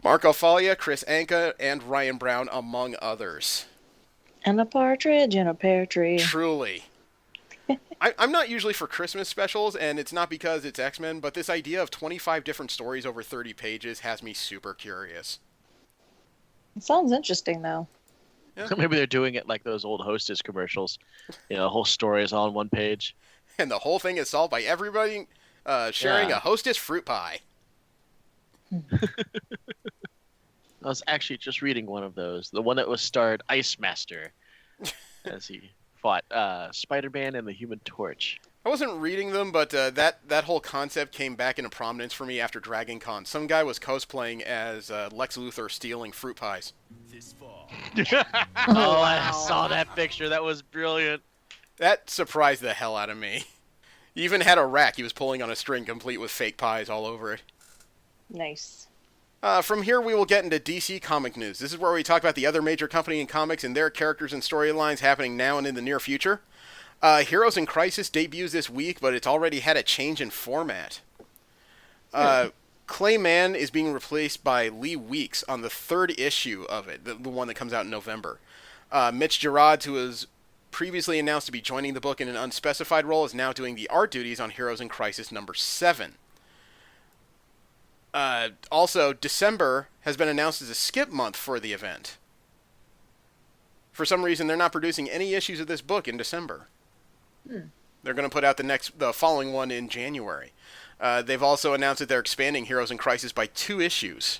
Marco Foglia, Chris Anka, and Ryan Brown, among others. And a partridge in a pear tree. Truly. I'm not usually for Christmas specials, and it's not because it's X-Men, but this idea of 25 different stories over 30 pages has me super curious. It sounds interesting, though. Yeah. Maybe they're doing it like those old Hostess commercials. The whole story is all on 1 page. And the whole thing is solved by everybody sharing a Hostess fruit pie. I was actually just reading one of those. The one that was starred Ice Master as he fought Spider-Man and the Human Torch. I wasn't reading them, but that whole concept came back into prominence for me after Dragon Con. Some guy was cosplaying as Lex Luthor stealing fruit pies. Oh, I saw that picture. That was brilliant. That surprised the hell out of me. He even had a rack he was pulling on a string complete with fake pies all over it. Nice. From here, we will get into DC comic news. This is where we talk about the other major company in comics and their characters and storylines happening now and in the near future. Heroes in Crisis debuts this week, but it's already had a change in format. Clayman is being replaced by Lee Weeks on the 3rd issue of it, the one that comes out in November. Mitch Gerard, who was previously announced to be joining the book in an unspecified role, is now doing the art duties on Heroes in Crisis #7. Also, December has been announced as a skip month for the event. For some reason, they're not producing any issues of this book in December. They're going to put out the following one in January. They've also announced that they're expanding Heroes in Crisis by 2 issues.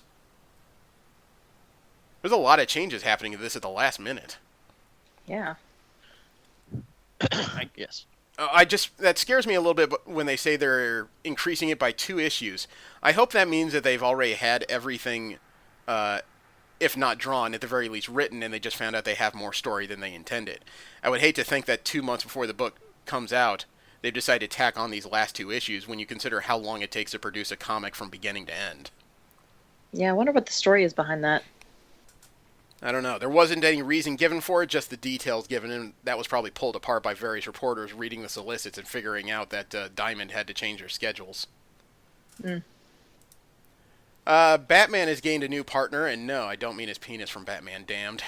There's a lot of changes happening to this at the last minute. Yeah. Yes. That scares me a little bit when they say they're increasing it by 2 issues. I hope that means that they've already had everything, if not drawn, at the very least written, and they just found out they have more story than they intended. I would hate to think that 2 months before the book comes out, they've decided to tack on these last 2 issues when you consider how long it takes to produce a comic from beginning to end. Yeah, I wonder what the story is behind that. I don't know. There wasn't any reason given for it, just the details given, and that was probably pulled apart by various reporters reading the solicits and figuring out that Diamond had to change their schedules. Mm. Batman has gained a new partner, and no, I don't mean his penis from Batman Damned.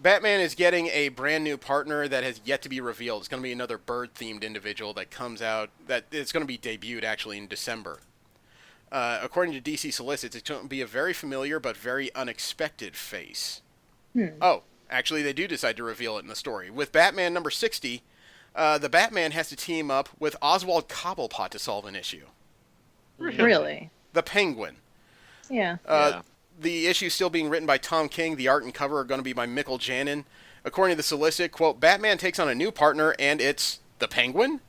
Batman is getting a brand new partner that has yet to be revealed. It's going to be another bird-themed individual that comes out, that it's going to be debuted actually in December. According to DC Solicits, it's going to be a very familiar but very unexpected face. Oh, actually, they do decide to reveal it in the story. With Batman number 60, the Batman has to team up with Oswald Cobblepot to solve an issue. Really? The Penguin. Yeah. The issue still being written by Tom King. The art and cover are going to be by Mikkel Janin. According to the solicit, quote, Batman takes on a new partner, and it's the Penguin?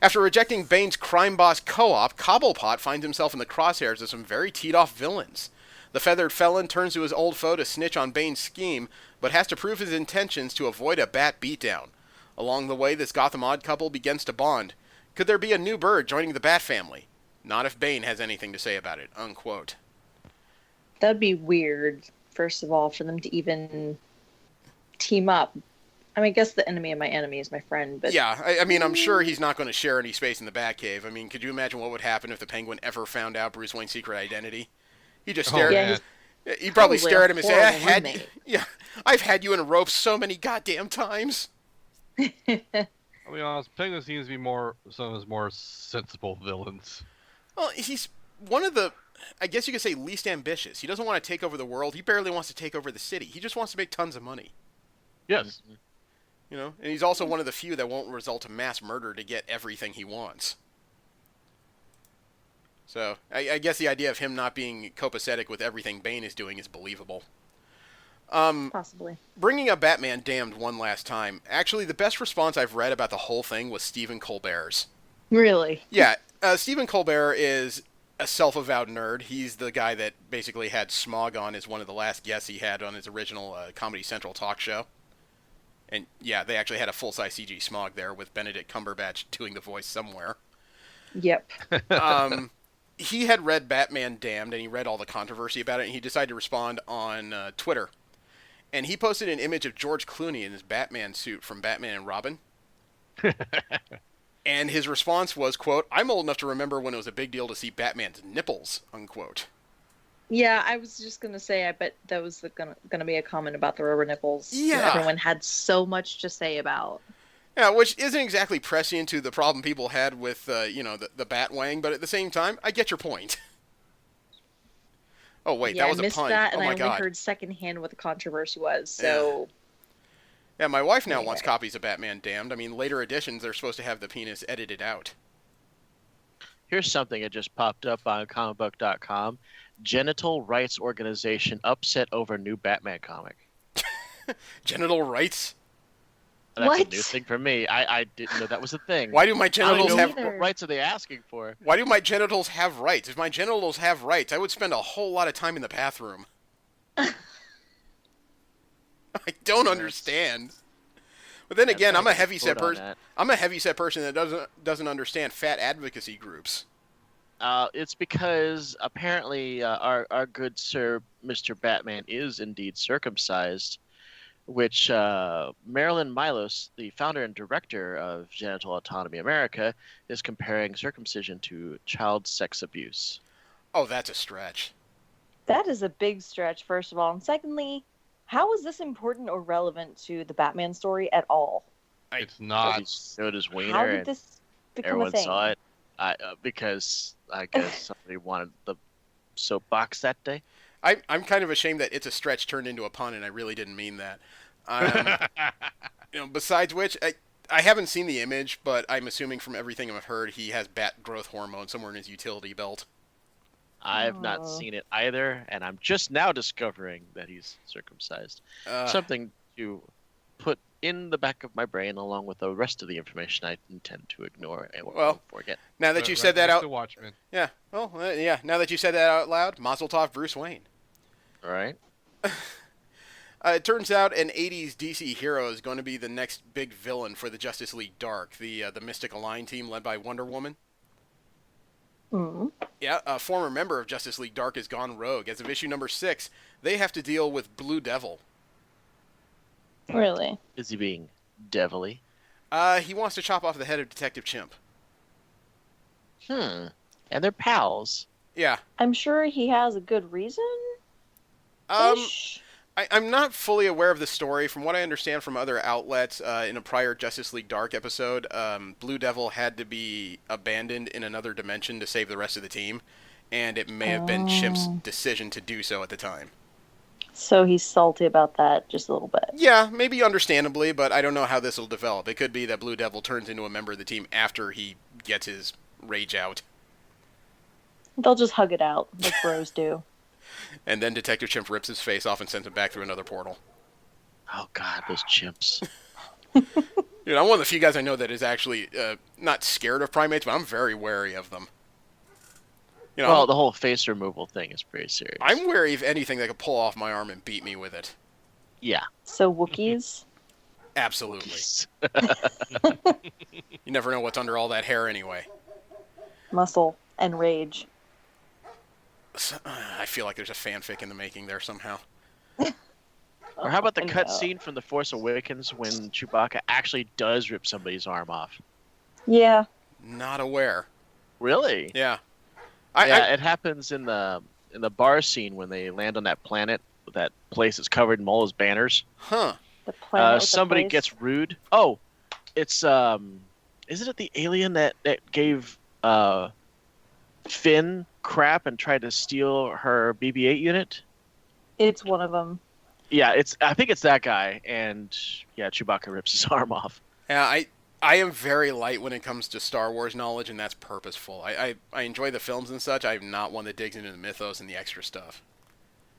After rejecting Bane's crime boss co-op, Cobblepot finds himself in the crosshairs of some very teed-off villains. The feathered felon turns to his old foe to snitch on Bane's scheme, but has to prove his intentions to avoid a bat beatdown. Along the way, this Gotham odd couple begins to bond. Could there be a new bird joining the Bat family? Not if Bane has anything to say about it, unquote. That'd be weird, first of all, for them to even team up. I mean, I guess the enemy of my enemy is my friend, but... Yeah, I mean, I'm sure he's not going to share any space in the Batcave. I mean, could you imagine what would happen if the Penguin ever found out Bruce Wayne's secret identity? He just stared at him. He'd probably stare at him and say, I've had you in a rope so many goddamn times. I'll be honest, Penguin seems to be some of his more sensible villains. Well, he's one of the, I guess you could say, least ambitious. He doesn't want to take over the world. He barely wants to take over the city. He just wants to make tons of money. Yes. You know, and he's also one of the few that won't resort to mass murder to get everything he wants. So, I guess the idea of him not being copacetic with everything Bane is doing is believable. Possibly. Bringing up Batman Damned one last time, actually the best response I've read about the whole thing was Stephen Colbert's. Really? Yeah, Stephen Colbert is a self-avowed nerd. He's the guy that basically had Smog on as one of the last guests he had on his original Comedy Central talk show. And yeah, they actually had a full-size CG Smog there with Benedict Cumberbatch doing the voice somewhere. Yep. He had read Batman Damned, and he read all the controversy about it, and he decided to respond on Twitter. And he posted an image of George Clooney in his Batman suit from Batman and Robin. And his response was, quote, I'm old enough to remember when it was a big deal to see Batman's nipples, unquote. Yeah, I was just going to say, I bet that was going to be a comment about the rubber nipples. Yeah. That everyone had so much to say about. Yeah, which isn't exactly prescient to the problem people had with, the Batwang, but at the same time, I get your point. Oh, wait, that was a pun. I missed that, and oh, I my only God. heard secondhand what the controversy was, so... Yeah, my wife now wants copies of Batman Damned. I mean, later editions, they're supposed to have the penis edited out. Here's something that just popped up on comicbook.com. Genital rights organization upset over new Batman comic. Genital rights? That's What? a new thing for me. I didn't know that was a thing. Why do my genitals I don't have... know what rights are they asking for? Why do my genitals have rights? If my genitals have rights, I would spend a whole lot of time in the bathroom. I don't understand. But then again, I'm a heavy-set person. I'm a heavy-set person that doesn't understand fat advocacy groups. It's because apparently our good Sir Mr. Batman is indeed circumcised, which Marilyn Milos, the founder and director of Genital Autonomy America, is comparing circumcision to child sex abuse. Oh, that's a stretch. That is a big stretch, first of all. And secondly, how is this important or relevant to the Batman story at all? It's not. He showed his wiener, How did and this become everyone a thing? saw it. Because I guess somebody wanted the soapbox that day. I'm kind of ashamed that it's a stretch turned into a pun, and I really didn't mean that. Besides which, I haven't seen the image, but I'm assuming from everything I've heard, he has bat growth hormone somewhere in his utility belt. I've not seen it either, and I'm just now discovering that he's circumcised. Something to put in the back of my brain, along with the rest of the information I intend to ignore and Well, forget. Now that you said that Next out, to Watchmen. yeah. Well, yeah. Now that you said that out loud, Mazel Tov, Bruce Wayne. All right. It turns out an '80s DC hero is going to be the next big villain for the Justice League Dark, the Mystic Align team led by Wonder Woman. Hmm. Yeah, a former member of Justice League Dark has gone rogue. As of issue number 6, they have to deal with Blue Devil. Really? Is he being devilly? He wants to chop off the head of Detective Chimp. And they're pals. Yeah. I'm sure he has a good reason. I'm not fully aware of the story. From what I understand from other outlets, in a prior Justice League Dark episode, Blue Devil had to be abandoned in another dimension to save the rest of the team, and it may have been Chimp's decision to do so at the time. So he's salty about that just a little bit. Yeah, maybe understandably, but I don't know how this will develop. It could be that Blue Devil turns into a member of the team after he gets his rage out. They'll just hug it out like bros do. And then Detective Chimp rips his face off and sends him back through another portal. Oh God, those chimps. Dude, I'm one of the few guys I know that is actually not scared of primates, but I'm very wary of them. You know, Well, the whole face removal thing is pretty serious. I'm wary of anything that could pull off my arm and beat me with it. Yeah. So Wookiees? Absolutely. You never know what's under all that hair anyway. Muscle and rage. I feel like there's a fanfic in the making there somehow. Or how about the I cut know. scene from The Force Awakens when Chewbacca actually does rip somebody's arm off? Yeah. Not aware. Really? Yeah. It happens in the bar scene when they land on that planet, that place that's covered in all those banners. Huh. The planet with the Somebody place. gets rude. Oh, it's isn't it the alien that gave Finn crap and tried to steal her BB-8 unit? It's one of them. Yeah, I think it's that guy, and yeah, Chewbacca rips his arm off. Yeah, I am very light when it comes to Star Wars knowledge, and that's purposeful. I enjoy the films and such. I'm not one that digs into the mythos and the extra stuff.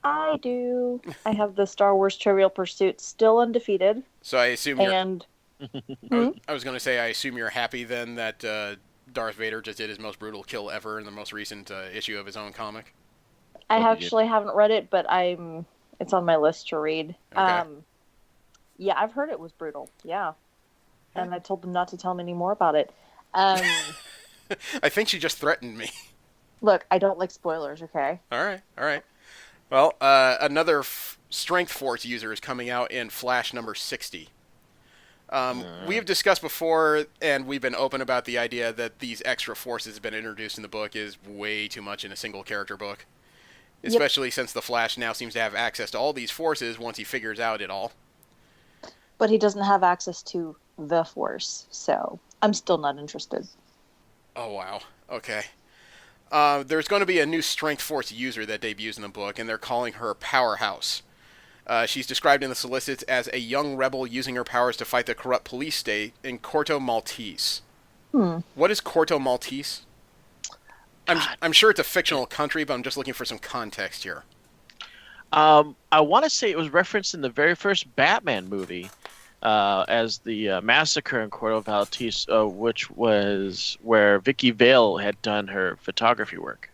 I do. I have the Star Wars Trivial Pursuit still undefeated. So I assume you're... And I was going to say, I assume you're happy then that Darth Vader just did his most brutal kill ever in the most recent issue of his own comic. I What did you actually haven't read it, but it's on my list to read. Okay. Yeah, I've heard it was brutal. Yeah. And I told them not to tell me any more about it. Um, I think she just threatened me. look, I don't like spoilers, okay? All right. Well, another Strength Force user is coming out in Flash number 60. We have discussed before, and we've been open about the idea that these extra forces have been introduced in the book is way too much in a single character book. Especially since the Flash now seems to have access to all these forces once he figures out it all. But he doesn't have access to the Force, so I'm still not interested. Oh, wow. Okay. There's going to be a new Strength Force user that debuts in the book, and they're calling her Powerhouse. She's described in the solicits as a young rebel using her powers to fight the corrupt police state in Corto Maltese. What is Corto Maltese? I'm sure it's a fictional country, but I'm just looking for some context here. I want to say it was referenced in the very first Batman movie as the massacre in Corto Maltese, which was where Vicky Vale had done her photography work.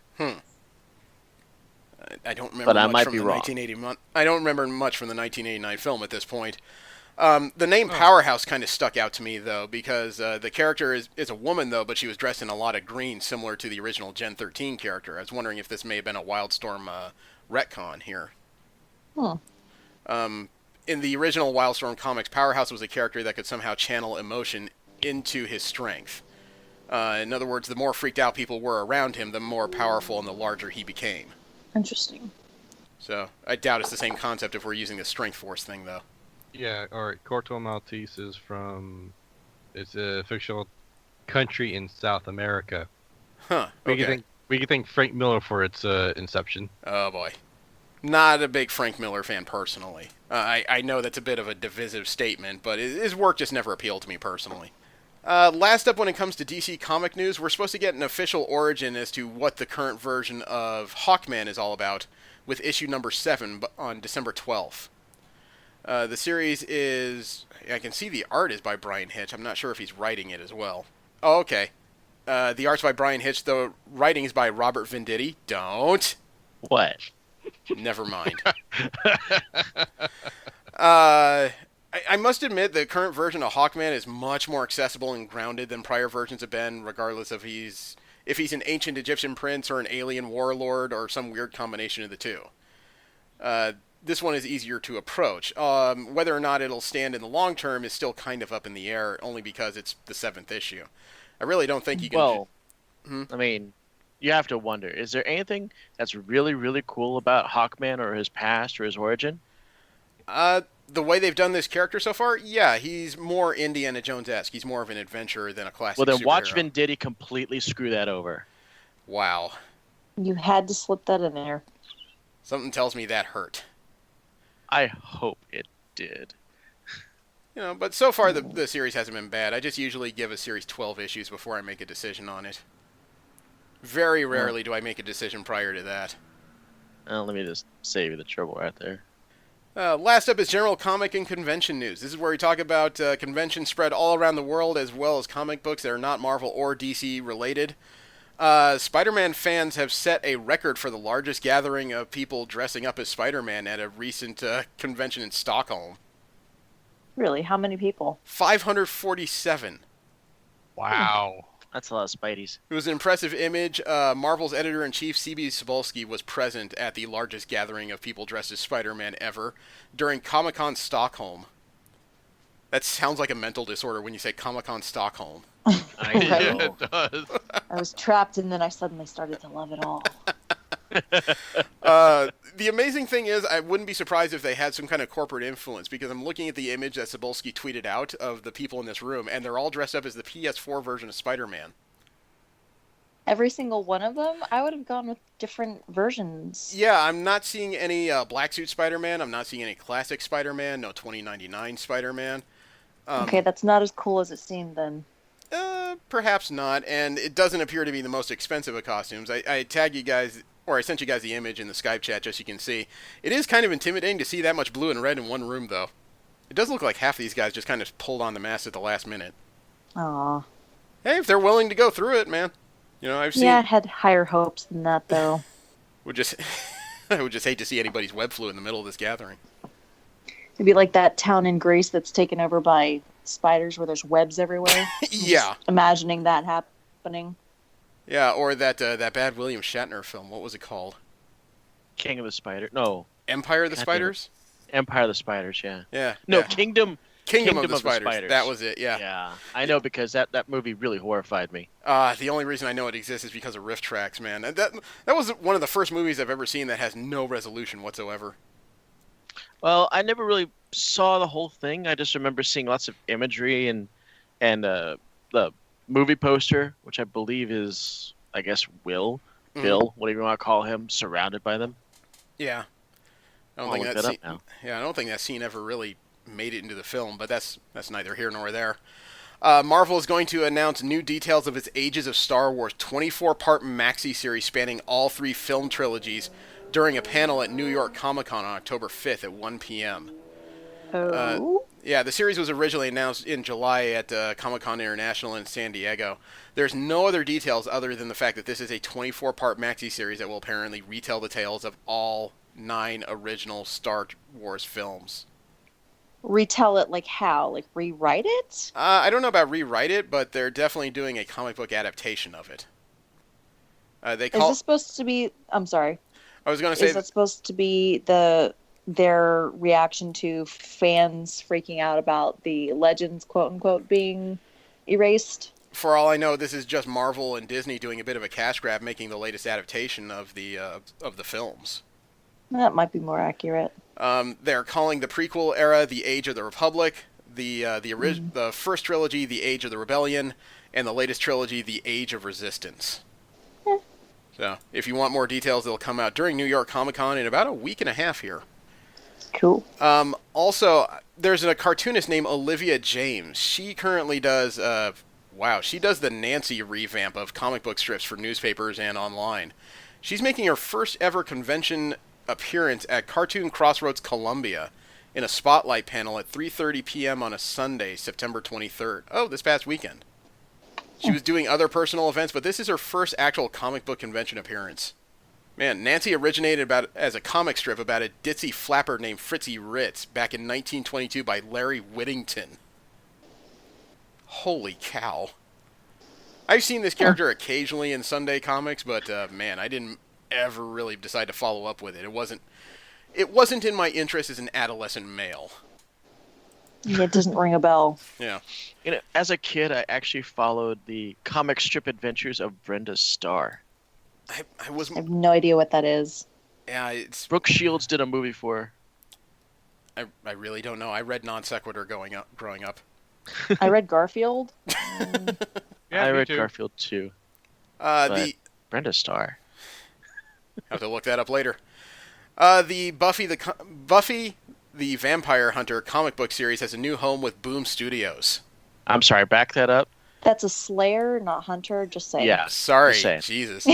I don't remember But I much might from be the wrong. 1980. I don't remember much from the 1989 film at this point. The name Powerhouse kind of stuck out to me though, because the character is a woman though, but she was dressed in a lot of green, similar to the original Gen 13 character. I was wondering if this may have been a Wildstorm retcon here. In the original Wildstorm comics, Powerhouse was a character that could somehow channel emotion into his strength. In other words, the more freaked out people were around him, the more powerful and the larger he became. Interesting. So I doubt it's the same concept if we're using the Strength Force thing, though. Yeah, alright. Corto Maltese is it's a fictional country in South America. Huh. We Okay. can thank Frank Miller for its inception. Oh boy. Not a big Frank Miller fan personally. I know that's a bit of a divisive statement, but his work just never appealed to me personally. Last up when it comes to DC comic news, we're supposed to get an official origin as to what the current version of Hawkman is all about with issue number 7 on December 12th. The series is... I can see the art is by Brian Hitch. I'm not sure if he's writing it as well. Oh, okay. The art's by Brian Hitch. The writing is by Robert Venditti. Don't. What? Never mind. I must admit the current version of Hawkman is much more accessible and grounded than prior versions have been, regardless of if he's an ancient Egyptian prince or an alien warlord or some weird combination of the two. This one is easier to approach. Whether or not it'll stand in the long term is still kind of up in the air, only because it's the 7th issue. I really don't think you can... Well, I mean, you have to wonder, is there anything that's really, really cool about Hawkman or his past or his origin? The way they've done this character so far, yeah, he's more Indiana Jones-esque. He's more of an adventurer than a classic Well, then watch superhero. Venditti completely screw that over. Wow. You had to slip that in there. Something tells me that hurt. I hope it did. But so far the series hasn't been bad. I just usually give a series 12 issues before I make a decision on it. Very rarely do I make a decision prior to that. Let me just save you the trouble right there. Last up is general comic and convention news. This is where we talk about conventions spread all around the world, as well as comic books that are not Marvel or DC related. Spider-Man fans have set a record for the largest gathering of people dressing up as Spider-Man at a recent convention in Stockholm. Really? How many people? 547. Wow. That's a lot of Spideys. It was an impressive image. Marvel's editor-in-chief, C.B. Cebulski, was present at the largest gathering of people dressed as Spider-Man ever during Comic-Con Stockholm. That sounds like a mental disorder when you say Comic-Con Stockholm. I know. Yeah, it does. I was trapped, and then I suddenly started to love it all. The amazing thing is, I wouldn't be surprised if they had some kind of corporate influence, because I'm looking at the image that Cebulski tweeted out of the people in this room, and they're all dressed up as the PS4 version of Spider-Man. Every single one of them? I would have gone with different versions. Yeah, I'm not seeing any black suit Spider-Man. I'm not seeing any classic Spider-Man. No 2099 Spider-Man. Okay, that's not as cool as it seemed then. Perhaps not, and it doesn't appear to be the most expensive of costumes. I tagged you guys, or I sent you guys the image in the Skype chat just so you can see. It is kind of intimidating to see that much blue and red in one room, though. It does look like half of these guys just kind of pulled on the mask at the last minute. Aw. Hey, if they're willing to go through it, man. I've seen... Yeah, I had higher hopes than that, though. I would just hate to see anybody's web flu in the middle of this gathering. It'd be like that town in Greece that's taken over by spiders where there's webs everywhere. Yeah. Just imagining that happening. Yeah, or that bad William Shatner film. What was it called? King of the Spider. No. Empire of the Spiders? Empire of the Spiders, yeah. Yeah. No, yeah. Kingdom of the Spiders. That was it, yeah. Yeah. I know, because that movie really horrified me. The only reason I know it exists is because of riff tracks, man. That was one of the first movies I've ever seen that has no resolution whatsoever. Well, I never really saw the whole thing. I just remember seeing lots of imagery and the movie poster, which I believe is, I guess, Bill, whatever you want to call him, surrounded by them. Yeah. I don't think that scene ever really made it into the film, but that's neither here nor there. Marvel is going to announce new details of its Ages of Star Wars 24-part maxi series spanning all 3 film trilogies during a panel at New York Comic-Con on October 5th at 1 p.m. Oh? Yeah, the series was originally announced in July at Comic-Con International in San Diego. There's no other details other than the fact that this is a 24-part maxi series that will apparently retell the tales of all 9 original Star Wars films. Retell it like how? Like rewrite it? I don't know about rewrite it, but they're definitely doing a comic book adaptation of it. Is this supposed to be... I'm sorry. I was going to say... Is that supposed to be their reaction to fans freaking out about the legends, quote-unquote, being erased? For all I know, this is just Marvel and Disney doing a bit of a cash grab, making the latest adaptation of the films. That might be more accurate. They're calling the prequel era the Age of the Republic, the first trilogy the Age of the Rebellion, and the latest trilogy the Age of Resistance. So, if you want more details, they'll come out during New York Comic-Con in about a week and a half here. Cool. Also, there's a cartoonist named Olivia James. She currently does, she does the Nancy revamp of comic book strips for newspapers and online. She's making her first ever convention appearance at Cartoon Crossroads Columbia in a spotlight panel at 3:30 p.m. on a Sunday, September 23rd. Oh, this past weekend. She was doing other personal events, but this is her first actual comic book convention appearance. Man, Nancy originated as a comic strip about a ditzy flapper named Fritzy Ritz back in 1922 by Larry Whittington. Holy cow. I've seen this character occasionally in Sunday comics, but man, I didn't ever really decide to follow up with it. It wasn't in my interest as an adolescent male. Yeah, it doesn't ring a bell. Yeah. As a kid, I actually followed the comic strip adventures of Brenda Starr. I I have no idea what that is. Yeah, it's. Brooke Shields did a movie for her. I really don't know. I read Non Sequitur growing up. I read Garfield. Yeah, I me read too. Garfield too. The Brenda Starr. have to look that up later. The Buffy the Vampire Hunter comic book series has a new home with Boom Studios. I'm sorry, back that up. That's a Slayer, not Hunter. Just saying. Yeah. Sorry, Just saying. Jesus.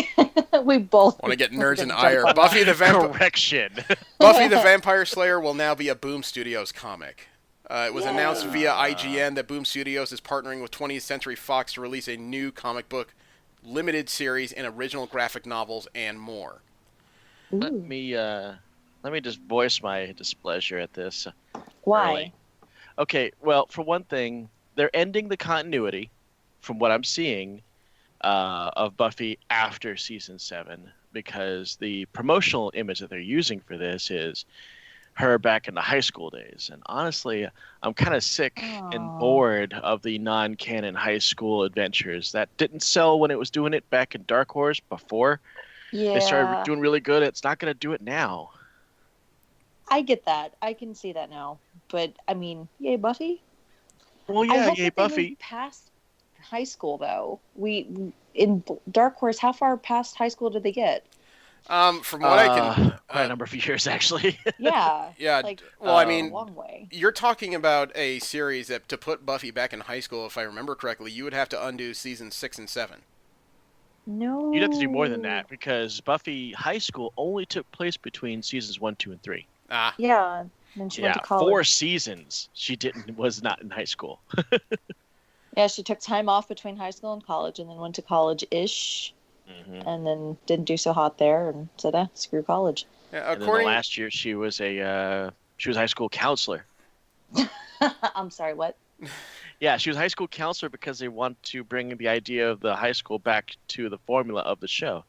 We both Want to get nerds in jump ire. on Buffy the Correction. Buffy the Vampire Slayer will now be a Boom Studios comic. It was announced via IGN that Boom Studios is partnering with 20th Century Fox to release a new comic book limited series and original graphic novels and more. Let me just voice my displeasure at this. Why? Early. Okay, well, for one thing, they're ending the continuity, from what I'm seeing, of Buffy after season 7, because the promotional image that they're using for this is her back in the high school days. And honestly, I'm kind of sick and bored of the non-canon high school adventures that didn't sell when it was doing it back in Dark Horse before. Yeah. They started doing really good. It's not going to do it now. I get that. I can see that now. But I mean, yay, Buffy. Well, I yeah, hope yay, that they Buffy. move past high school though. We in Dark Horse, how far past high school did they get? From what I can, quite a number of years actually. Yeah. yeah. Like, Well, I a mean, long way. you're talking about a series that to put Buffy back in high school, if I remember correctly, you would have to undo seasons 6 and 7. No. You'd have to do more than that because Buffy High School only took place between seasons 1, 2, and 3. Ah, Yeah. Then she went Yeah, to college. 4 seasons she was not in high school. Yeah, she took time off between high school and college, and then went to college-ish, and then didn't do so hot there, and said, screw college. yeah, And then the last year she was a high school counselor. I'm sorry, what? Yeah, she was a high school counselor because they want to bring the idea of the high school back to the formula of the show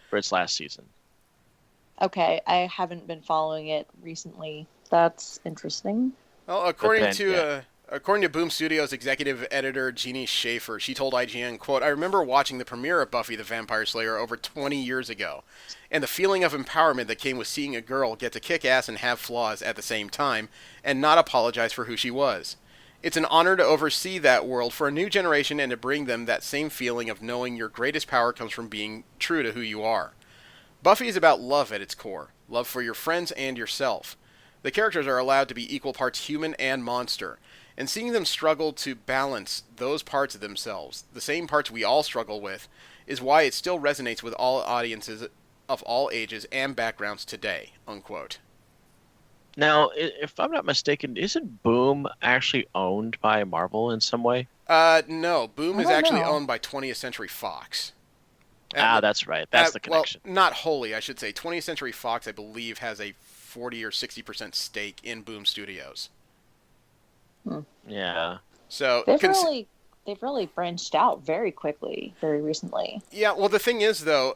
for its last season. Okay, I haven't been following it recently. That's interesting. Well, according then, to Boom Studios executive editor Jeannie Schaefer, she told IGN, quote, "I remember watching the premiere of Buffy the Vampire Slayer over 20 years ago, and the feeling of empowerment that came with seeing a girl get to kick ass and have flaws at the same time, and not apologize for who she was. It's an honor to oversee that world for a new generation and to bring them that same feeling of knowing your greatest power comes from being true to who you are. Buffy is about love at its core, love for your friends and yourself. The characters are allowed to be equal parts human and monster, and seeing them struggle to balance those parts of themselves, the same parts we all struggle with, is why it still resonates with all audiences of all ages and backgrounds today," unquote. Now, if I'm not mistaken, isn't Boom actually owned by Marvel in some way? No, Boom is don't actually know. owned by 20th Century Fox. That's right. That's the connection. Well, not wholly, I should say. 20th Century Fox, I believe, has a 40 or 60% stake in Boom Studios. Yeah. So They've really branched out very quickly, very recently. yeah, well, the thing is, though,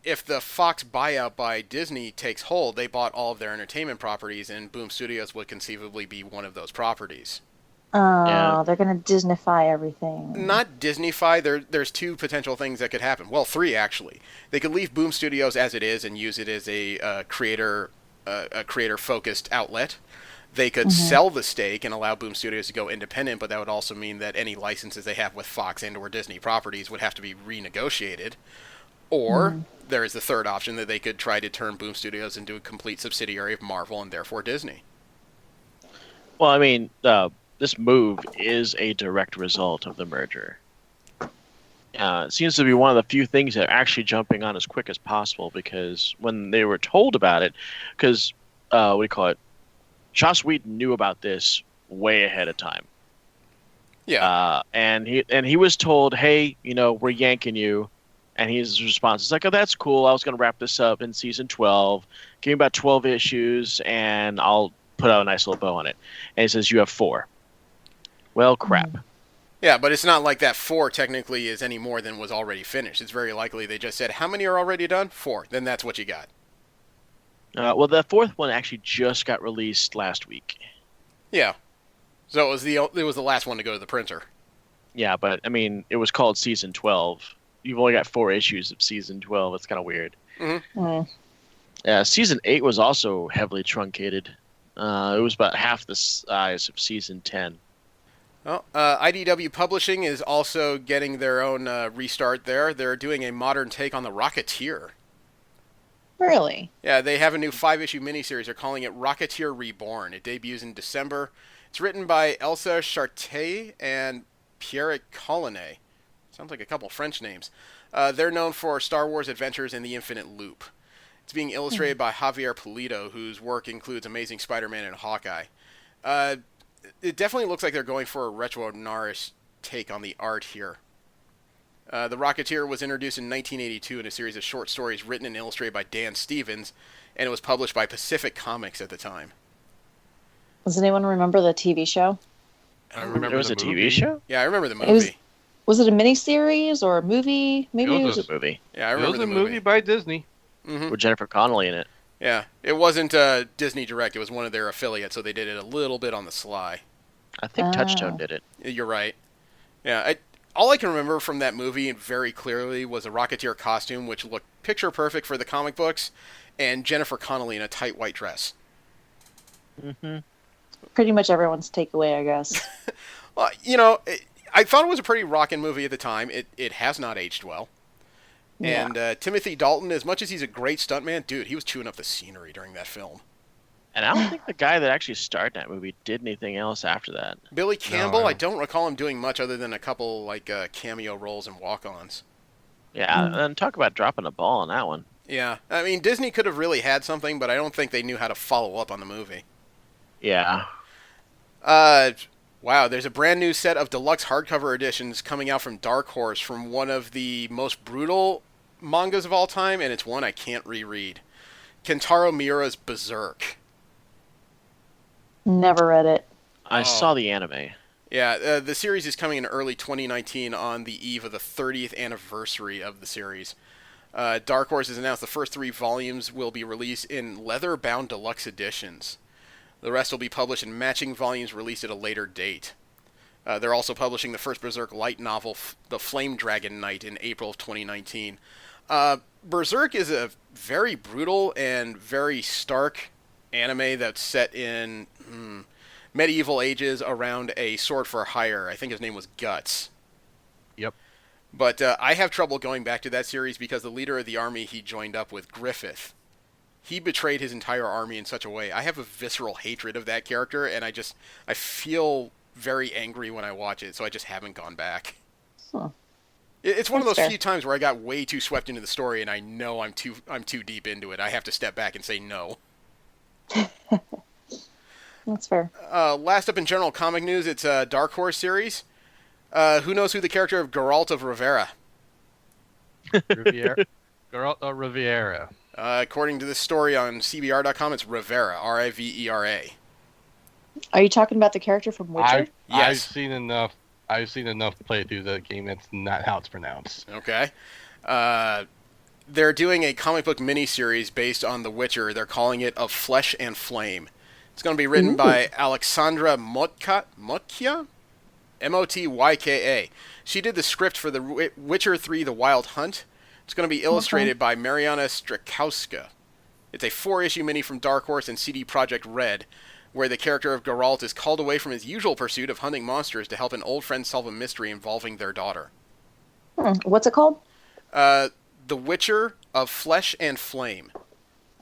if the Fox buyout by Disney takes hold, they bought all of their entertainment properties, and Boom Studios would conceivably be one of those properties. Oh, Yeah. they're gonna Disneyfy everything. Not Disneyfy. There's 2 potential things that could happen. Well, 3 actually. They could leave Boom Studios as it is and use it as a creator-focused outlet. They could sell the stake and allow Boom Studios to go independent, but that would also mean that any licenses they have with Fox and or Disney properties would have to be renegotiated. Or there is the third option that they could try to turn Boom Studios into a complete subsidiary of Marvel and therefore Disney. Well, I mean, this move is a direct result of the merger. It seems to be one of the few things that are actually jumping on as quick as possible, because when they were told about it, because, what do you call it? Joss Whedon knew about this way ahead of time. Yeah. And he was told, hey, we're yanking you. And his response is like, oh, that's cool. I was going to wrap this up in season 12. Give me about 12 issues, and I'll put out a nice little bow on it. And he says, you have 4. Well, crap. Yeah, but it's not like that 4 technically is any more than was already finished. It's very likely they just said, how many are already done? 4. Then that's what you got. Well, the 4th one actually just got released last week. Yeah. So it was the last one to go to the printer. Yeah, but, I mean, it was called season 12. You've only got 4 issues of season 12. It's kind of weird. Mm-hmm. Season 8 was also heavily truncated. It was about half the size of season 10. Well, IDW Publishing is also getting their own restart there. They're doing a modern take on The Rocketeer. Really? Yeah, they have a new 5-issue miniseries. They're calling it Rocketeer Reborn. It debuts in December. It's written by Elsa Chartier and Pierre Collinet. Sounds like a couple French names. They're known for Star Wars Adventures and The Infinite Loop. It's being illustrated by Javier Pulido, whose work includes Amazing Spider-Man and Hawkeye. It definitely looks like they're going for a retro-noirish take on the art here. The Rocketeer was introduced in 1982 in a series of short stories written and illustrated by Dan Stevens, and it was published by Pacific Comics at the time. Does anyone remember the TV show? I remember it was the a movie. TV show? Yeah, I remember the movie. Was it a miniseries or a movie? Maybe it was a movie. Yeah, I It remember was the a movie by Disney. Mm-hmm. With Jennifer Connelly in it. Yeah, it wasn't Disney Direct. It was one of their affiliates, so they did it a little bit on the sly. I think Touchstone did it. You're right. Yeah, all I can remember from that movie very clearly was a Rocketeer costume, which looked picture perfect for the comic books, and Jennifer Connelly in a tight white dress. Mm-hmm. Pretty much everyone's takeaway, I guess. Well, I thought it was a pretty rockin' movie at the time. It has not aged well. Yeah. And Timothy Dalton, as much as he's a great stuntman, dude, he was chewing up the scenery during that film. And I don't think the guy that actually starred in that movie did anything else after that. Billy Campbell, No, I don't recall him doing much other than a couple cameo roles and walk-ons. Yeah, and talk about dropping a ball on that one. Yeah, I mean, Disney could have really had something, but I don't think they knew how to follow up on the movie. Yeah. Wow, there's a brand new set of deluxe hardcover editions coming out from Dark Horse from one of the most brutal mangas of all time, and it's one I can't reread. Kentaro Miura's Berserk. Never read it. I saw the anime. Yeah, the series is coming in early 2019 on the eve of the 30th anniversary of the series. Dark Horse has announced the first 3 volumes will be released in leather-bound deluxe editions. The rest will be published in matching volumes released at a later date. They're also publishing the first Berserk light novel, The Flame Dragon Knight, in April of 2019. Berserk is a very brutal and very stark anime that's set in medieval ages around a sword for hire. I think his name was Guts. Yep. But I have trouble going back to that series because the leader of the army he joined up with, Griffith, he betrayed his entire army in such a way. I have a visceral hatred of that character, and I feel very angry when I watch it, so I just haven't gone back. Huh. It's one of That's those fair. few times where I got way too swept into the story, and I know I'm too deep into it. I have to step back and say no. That's fair. Last up in general comic news, it's a Dark Horse series. Who knows who the character of Geralt of Rivera? Riviera. Riviera. According to this story on CBR.com, it's Rivera, Rivera. Are you talking about the character from Witcher? I've Yes. seen enough playthroughs of that game. That's not how it's pronounced. Okay. They're doing a comic book miniseries based on The Witcher. They're calling it Of Flesh and Flame. It's going to be written by Alexandra Motya? Motyka. She did the script for The Witcher 3 The Wild Hunt. It's going to be illustrated by Mariana Strakowska. It's a 4-issue mini from Dark Horse and CD Projekt Red, where the character of Geralt is called away from his usual pursuit of hunting monsters to help an old friend solve a mystery involving their daughter. What's it called? The Witcher of Flesh and Flame.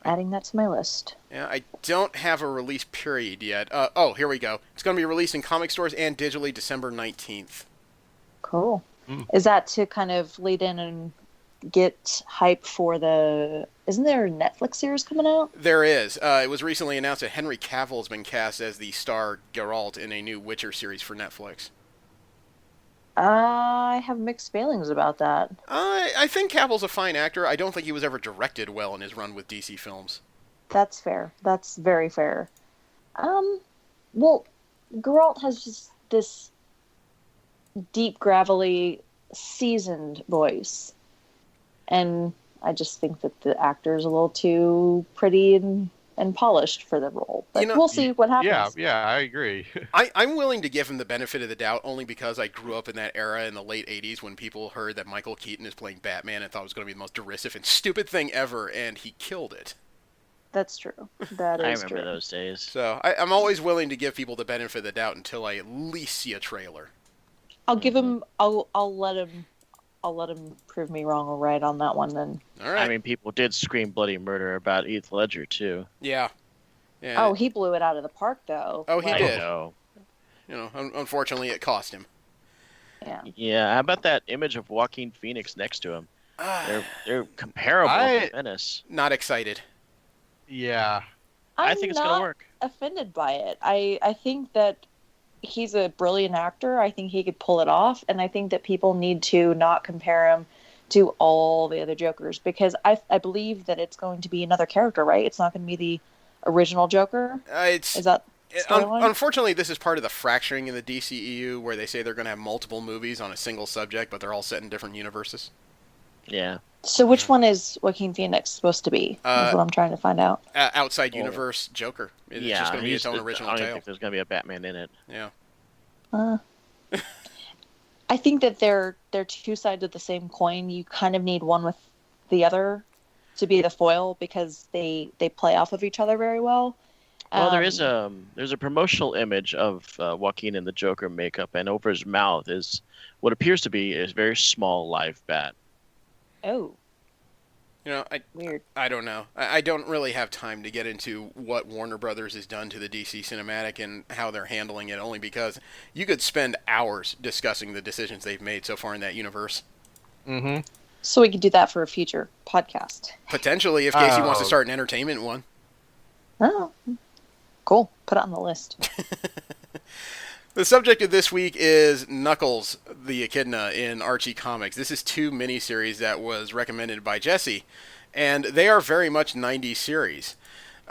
Adding that to my list. Yeah, I don't have a release period yet. Here we go. It's going to be released in comic stores and digitally December 19th. Cool. Is that to kind of lead in and get hype for isn't there a Netflix series coming out? There is. It was recently announced that Henry Cavill has been cast as the star Geralt in a new Witcher series for Netflix. I have mixed feelings about that. I think Cavill's a fine actor. I don't think he was ever directed well in his run with DC films. That's fair. That's very fair. Well, Geralt has just this deep, gravelly, seasoned voice. And I just think that the actor is a little too pretty and polished for the role. But we'll see what happens. Yeah, I agree. I'm willing to give him the benefit of the doubt only because I grew up in that era in the late 80s when people heard that Michael Keaton is playing Batman and thought it was going to be the most derisive and stupid thing ever, and he killed it. That's true. That is I true. remember those days. So I'm always willing to give people the benefit of the doubt until I at least see a trailer. I'll give him. I'll let him. I'll let him prove me wrong or right on that one. Then. All right. I mean, people did scream bloody murder about Heath Ledger too. Yeah. Oh, he blew it out of the park, though. Oh, he Like, did. know. You know, unfortunately, it cost him. Yeah. Yeah. How about that image of Joaquin Phoenix next to him? They're comparable to Venice. Not excited. Yeah. I think it's gonna work. Offended by it. I think that he's a brilliant actor. I think he could pull it off, and I think that people need to not compare him to all the other Jokers because I believe that it's going to be another character, right? It's not going to be the original Joker. Is that storyline? Unfortunately, this is part of the fracturing in the DCEU where they say they're going to have multiple movies on a single subject, but they're all set in different universes. Yeah. So which one is Joaquin Phoenix supposed to be? Is what I'm trying to find out. Outside universe Joker. It's just going to be its own original I don't tale. think there's going to be a Batman in it. Yeah. I think that they're two sides of the same coin. You kind of need one with the other to be the foil because they play off of each other very well. Well, there's a promotional image of Joaquin in the Joker makeup, and over his mouth is what appears to be a very small live bat. Oh. You know, Weird. I don't know. I don't really have time to get into what Warner Brothers has done to the DC cinematic and how they're handling it, only because you could spend hours discussing the decisions they've made so far in that universe. Mm-hmm. So we could do that for a future podcast. Potentially, if Casey wants to start an entertainment one. Oh, cool. Put it on the list. The subject of this week is Knuckles, the Echidna in Archie Comics. This is 2 miniseries that was recommended by Jesse, and they are very much 90s series.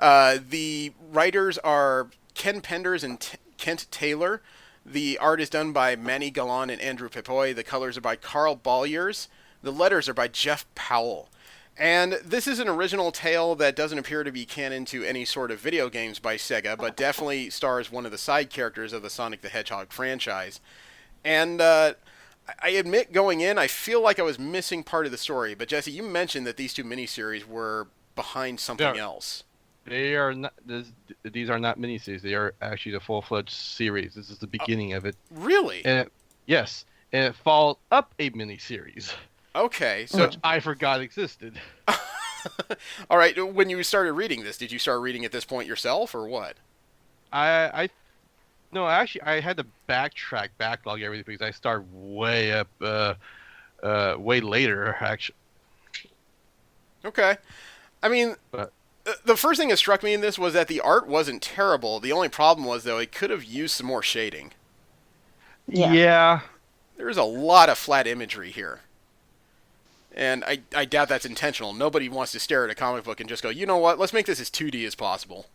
The writers are Ken Penders and Kent Taylor. The art is done by Manny Galan and Andrew Pepoy. The colors are by Carl Bolliers. The letters are by Jeff Powell. And this is an original tale that doesn't appear to be canon to any sort of video games by Sega, but definitely stars one of the side characters of the Sonic the Hedgehog franchise. And I admit, going in, I feel like I was missing part of the story. But Jesse, you mentioned that these 2 miniseries were behind something else. They are not. These are not miniseries. They are actually the full-fledged series. This is the beginning of it. Really? And yes, and it followed up a miniseries. Okay, so Which I forgot existed. all right. When you started reading this, did you start reading at this point yourself, or what? No, actually, I had to backlog everything because I started way up, way later, actually. Okay, I mean, the first thing that struck me in this was that the art wasn't terrible. The only problem was, though, it could have used some more shading. Yeah. There's a lot of flat imagery here. And I doubt that's intentional. Nobody wants to stare at a comic book and just go, you know what, let's make this as 2D as possible.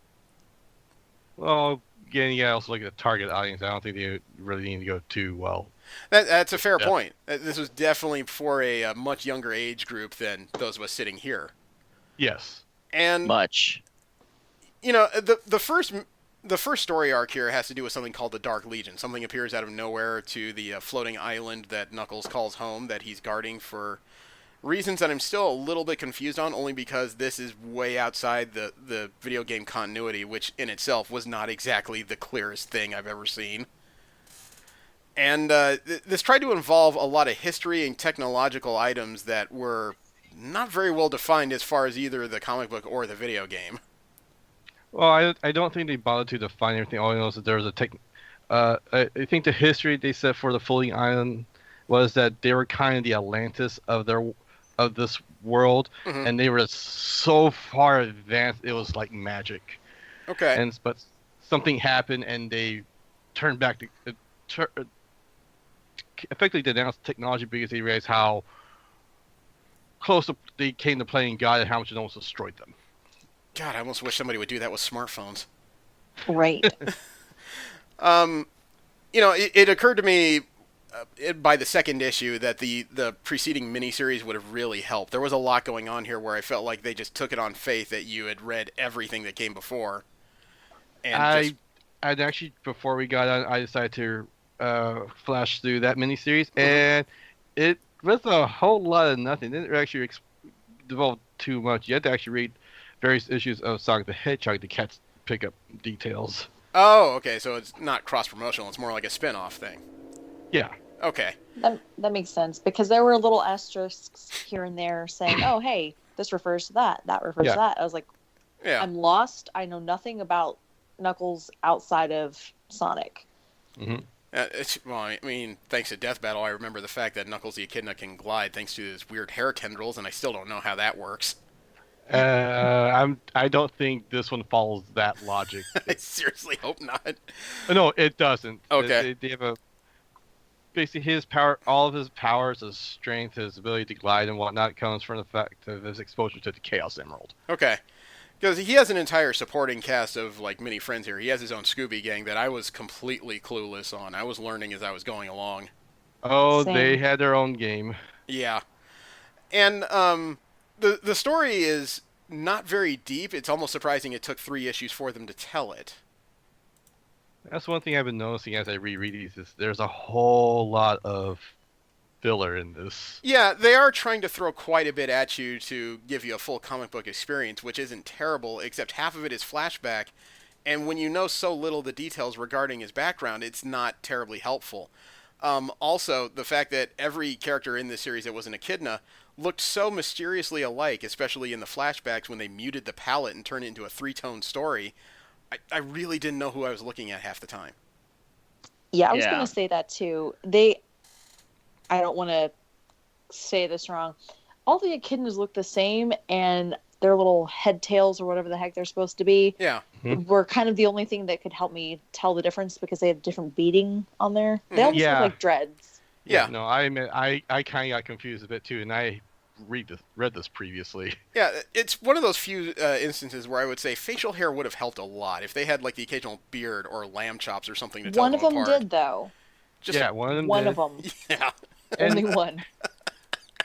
Well, again, you gotta also look at the target audience. I don't think they really need to go too well. That's a fair point. This was definitely for a much younger age group than those of us sitting here. Yes. And Much. You know, the first story arc here has to do with something called the Dark Legion. Something appears out of nowhere to the floating island that Knuckles calls home that he's guarding for reasons that I'm still a little bit confused on, only because this is way outside the video game continuity, which in itself was not exactly the clearest thing I've ever seen. And this tried to involve a lot of history and technological items that were not very well defined as far as either the comic book or the video game. Well, I don't think they bothered to define everything. All I know is that there was a I think the history they set for the floating island was that they were kind of the Atlantis of their of this world, Mhm. and they were so far advanced. It was like magic. Okay. But something happened, and they turned back to effectively denounced technology because they realized how close they came to playing God and how much it almost destroyed them. God, I almost wish somebody would do that with smartphones. Right. It occurred to me by the second issue that the preceding miniseries would have really helped. There was a lot going on here where I felt like they just took it on faith that you had read everything that came before. And just I'd actually, before we got on, I decided to flash through that miniseries, Mhm. and it was a whole lot of nothing. It didn't actually develop too much. You had to actually read various issues of Sonic the Hedgehog to pick up details. Oh, okay, so it's not cross-promotional. It's more like a spin-off thing. Yeah. Okay. That makes sense because there were little asterisks here and there saying, "Oh, hey, this refers to that. That refers to that." I was like, Yeah. "I'm lost. I know nothing about Knuckles outside of Sonic." Mm-hmm. Well, I mean, thanks to Death Battle, I remember the fact that Knuckles the Echidna can glide thanks to his weird hair tendrils, and I still don't know how that works. I don't think this one follows that logic. I seriously hope not. No, it doesn't. Okay. They have basically his power, all of his powers, his strength, his ability to glide and whatnot comes from the fact of his exposure to the Chaos Emerald. Okay. Because he has an entire supporting cast of like mini friends here. He has his own Scooby gang that I was completely clueless on. I was learning as I was going along. Oh, Same. they had their own game. Yeah. And the story is not very deep. It's almost surprising it took 3 issues for them to tell it. That's one thing I've been noticing as I reread these. Is there's a whole lot of filler in this. Yeah, they are trying to throw quite a bit at you to give you a full comic book experience, which isn't terrible, except half of it is flashback. And when you know so little the details regarding his background, it's not terribly helpful. Also, the fact that every character in this series that was an Echidna looked so mysteriously alike, especially in the flashbacks when they muted the palette and turned it into a 3-tone story, I really didn't know who I was looking at half the time. Yeah, I was Yeah. going to say that too. I don't want to say this wrong. All the Echidnas look the same, and their little head tails or whatever the heck they're supposed to be Yeah. were kind of the only thing that could help me tell the difference because they have different beading on there. They almost Yeah. look like dreads. Yeah. No, I admit I kind of got confused a bit too, and I read this previously. Yeah, it's one of those few instances where I would say facial hair would have helped a lot if they had like the occasional beard or lamb chops or something to tell One them of them apart. did, though. Just, Yeah, one of them One did. of them. Yeah. Only one.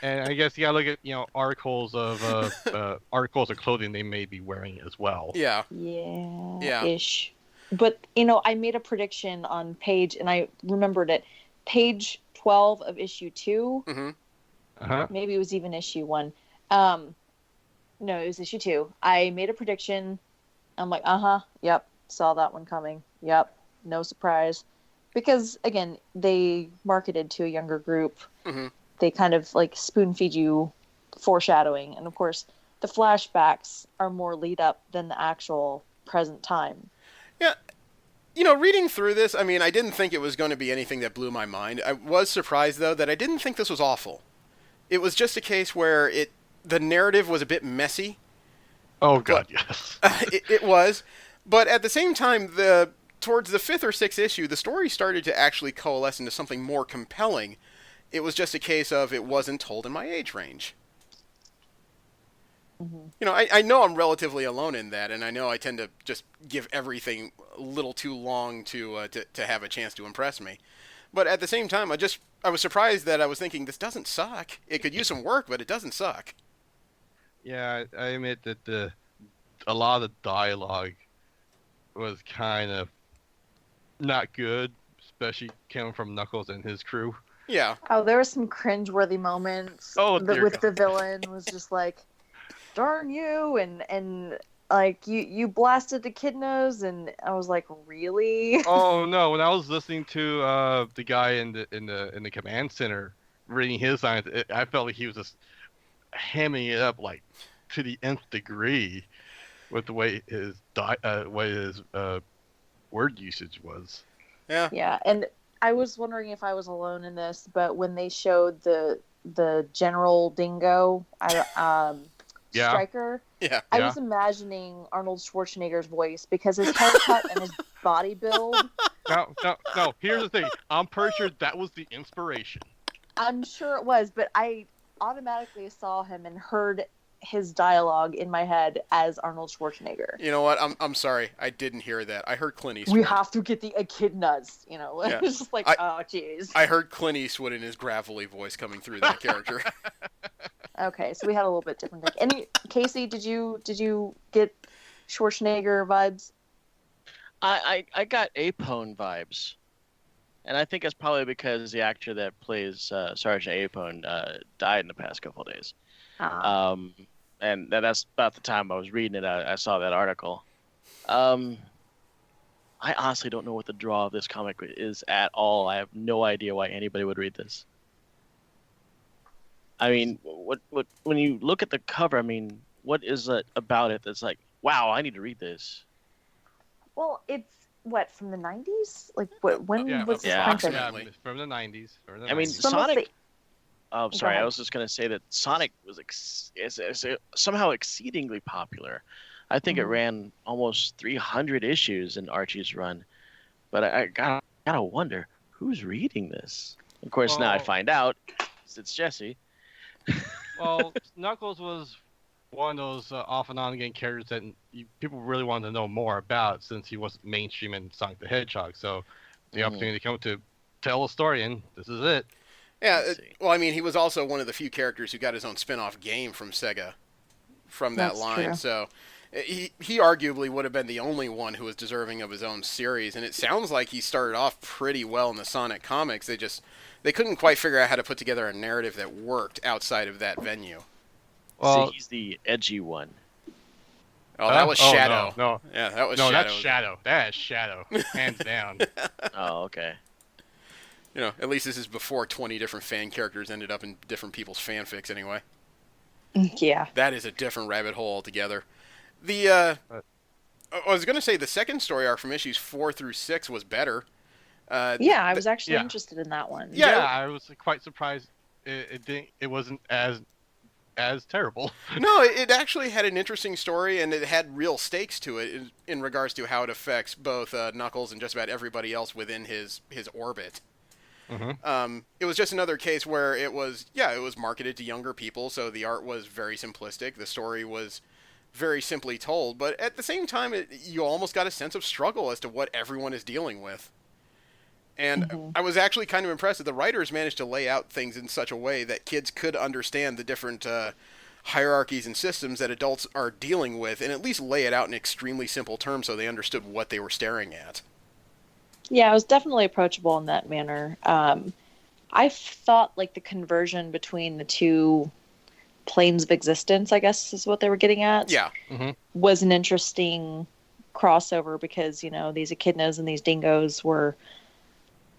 And I guess you gotta look at articles of clothing they may be wearing as well. Yeah. Yeah. Yeah. Ish. But, I made a prediction on page, and I remembered it. Page 12 of issue 2. Mm-hmm. Uh-huh. Maybe it was even issue 1. No, it was issue 2. I made a prediction. I'm like, yep, saw that one coming. Yep, no surprise. Because, again, they marketed to a younger group. Mm-hmm. They kind of, spoon feed you foreshadowing. And, of course, the flashbacks are more lead up than the actual present time. Yeah. Reading through this, I mean, I didn't think it was going to be anything that blew my mind. I was surprised, though, that I didn't think this was awful. It was just a case where the narrative was a bit messy. Oh God, yes. It was. But at the same time, towards the 5th or 6th issue, the story started to actually coalesce into something more compelling. It was just a case of it wasn't told in my age range. Mm-hmm. I know I'm relatively alone in that, and I know I tend to just give everything a little too long to have a chance to impress me. But at the same time, I was surprised that I was thinking, this doesn't suck. It could use some work, but it doesn't suck. Yeah, I admit that a lot of the dialogue was kind of not good, especially coming from Knuckles and his crew. Yeah. Oh, there were some cringeworthy moments. Oh, dear with God. the villain was just like, darn you, and you blasted Echidnas, and I was like, really? Oh no! When I was listening to the guy in the command center reading his lines, I felt like he was just hamming it up like to the nth degree with the way his word usage was. Yeah. Yeah, and I was wondering if I was alone in this, but when they showed the the General Dingo, Yeah. Striker. Yeah. I Yeah. was imagining Arnold Schwarzenegger's voice because his haircut and his body build. No. Here's the thing. I'm pretty sure that was the inspiration. I'm sure it was, but I automatically saw him and heard his dialogue in my head as Arnold Schwarzenegger. You know what? I'm sorry. I didn't hear that. I heard Clint Eastwood. We have to get the Echidnas, you know. Yeah. It's just like, oh, jeez. I heard Clint Eastwood in his gravelly voice coming through that character. Okay, so we had a little bit different thing. Casey, did you get Schwarzenegger vibes? I got Apone vibes, and I think it's probably because the actor that plays Sergeant Apone died in the past couple of days. And that's about the time I was reading it. I saw that article. I honestly don't know what the draw of this comic is at all. I have no idea why anybody would read this. I mean, what when you look at the cover, I mean, what is it about it that's like, wow, I need to read this? Well, it's what, from the 90s? Like, what? When was this yeah, printed? approximately. Yeah, from the 90s. I mean, Some of Sonic. the- Oh, sorry. ahead. I was just gonna say that Sonic was somehow exceedingly popular. I think it Mhm. ran almost 300 issues in Archie's run, but I gotta wonder who's reading this. Of course, now I Well- find out it's Jesse. Well, Knuckles was one of those off and on again characters that people really wanted to know more about since he wasn't mainstream in Sonic the Hedgehog. So the Mhm. opportunity to come to tell a story, and this is it. Yeah, Let's see. well, I mean, he was also one of the few characters who got his own spin-off game from Sega from that That's line. true. So he arguably would have been the only one who was deserving of his own series, and it sounds like he started off pretty well in the Sonic comics. They couldn't quite figure out how to put together a narrative that worked outside of that venue. Well, See, he's the edgy one. Oh, that was Shadow. No, Yeah, that was no, Shadow. that's Shadow. That is Shadow, hands down. Oh, okay. You know, at least this is before 20 different fan characters ended up in different people's fanfics anyway. Yeah. That is a different rabbit hole altogether. I was going to say the second story arc from issues 4 through 6 was better. Yeah, I was actually yeah. interested in that one. Yeah. I was quite surprised. It wasn't as terrible. No, it actually had an interesting story, and it had real stakes to it in regards to how it affects both Knuckles and just about everybody else within his orbit. Mm-hmm. It was just another case where it was marketed to younger people, so the art was very simplistic. The story was very simply told, but at the same time, you almost got a sense of struggle as to what everyone is dealing with. And I was actually kind of impressed that the writers managed to lay out things in such a way that kids could understand the different hierarchies and systems that adults are dealing with, and at least lay it out in extremely simple terms so they understood what they were staring at. Yeah, it was definitely approachable in that manner. I thought like the conversion between the two planes of existence, I guess is what they were getting at. Yeah. Was an interesting crossover because, you know, these echidnas and these dingoes were,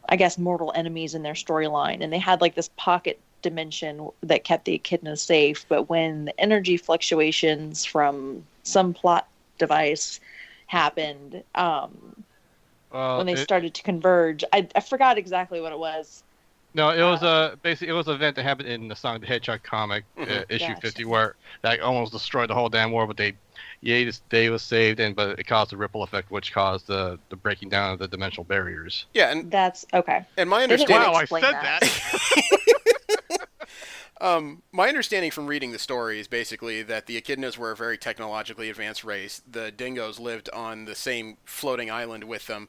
I guess, mortal enemies in their storyline, and they had like this pocket dimension that kept the echidnas safe. But when the energy fluctuations from some plot device happened, when they started to converge, I forgot exactly what it was. No, it was basically it was an event that happened in the Sonic the Hedgehog comic, issue Gotcha. 50, where that almost destroyed the whole damn world. But they was saved, but it caused a ripple effect, which caused the breaking down of the dimensional barriers. Yeah, and That's okay. my They didn't understanding. really Wow, I explain said that. My understanding from reading the story is basically that the echidnas were a very technologically advanced race. The dingoes lived on the same floating island with them,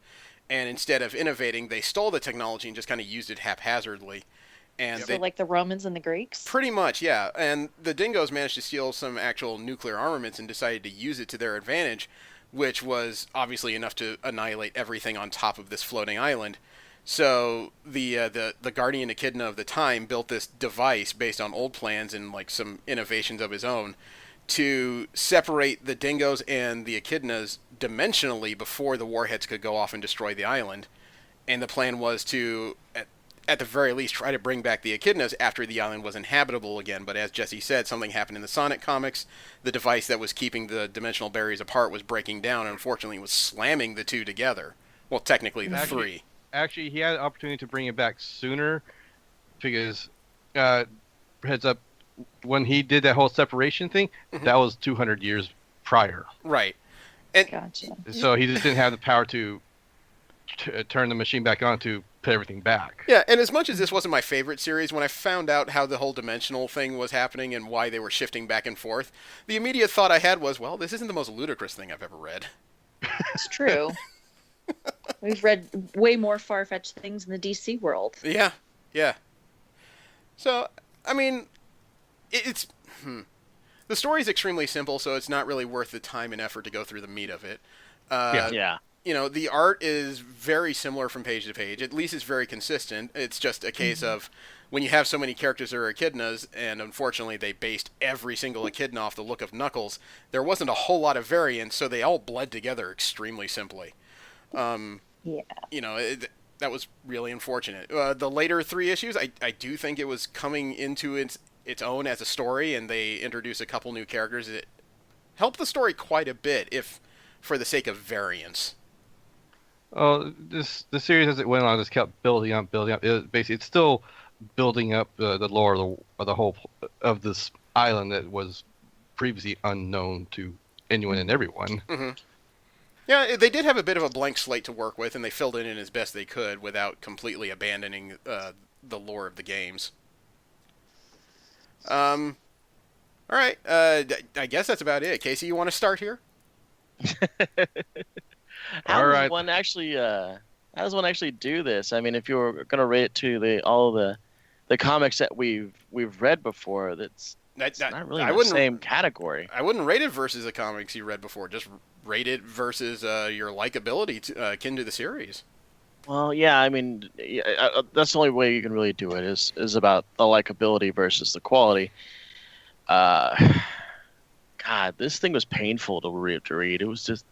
and instead of innovating, they stole the technology and just kind of used it haphazardly. And So like the Romans and the Greeks. pretty much, yeah. And the dingoes managed to steal some actual nuclear armaments and decided to use it to their advantage, which was obviously enough to annihilate everything on top of this floating island. So the Guardian Echidna of the time built this device based on old plans and like some innovations of his own to separate the dingoes and the echidnas dimensionally before the warheads could go off and destroy the island. And the plan was to, at the very least, try to bring back the echidnas after the island was inhabitable again. But as Jesse said, something happened in the Sonic comics. The device that was keeping the dimensional barriers apart was breaking down and unfortunately was slamming the two together. Well, technically the Actually- three. Actually, he had an opportunity to bring it back sooner, because heads up, when he did that whole separation thing, that was 200 years prior. Right. And Gotcha. So he just didn't have the power to turn the machine back on to put everything back. yeah, and as much as this wasn't my favorite series, when I found out how the whole dimensional thing was happening and why they were shifting back and forth, the immediate thought I had was, well, this isn't the most ludicrous thing I've ever read. It's true. We've read way more far-fetched things in the DC world. Yeah, yeah. So, I mean, it's... The story's extremely simple, so it's not really worth the time and effort to go through the meat of it. Yeah. You know, the art is very similar from page to page. At least it's very consistent. It's just a case of when you have so many characters that are echidnas, and unfortunately they based every single echidna off the look of Knuckles, there wasn't a whole lot of variance, so they all bled together extremely simply. Yeah. You know, that was really unfortunate. The later 3 issues, I do think it was coming into its own as a story, and they introduced a couple new characters. It helped the story quite a bit, if for the sake of variance. Oh, the series as it went on just kept building up. It's still building up the lore of the whole of this island that was previously unknown to anyone and everyone. Mm-hmm. Yeah, they did have a bit of a blank slate to work with, and they filled it in as best they could without completely abandoning the lore of the games. All right. I guess that's about it. Casey, you want to start here? How All does right. one actually? How does one actually do this? I mean, if you were going to rate it to all the comics that we've read before, it's not really in the same category. I wouldn't rate it versus the comics you read before. Just rate it versus your likability akin to the series. Well, yeah, I mean, that's the only way you can really do it is about the likability versus the quality. God, this thing was painful to read. It was just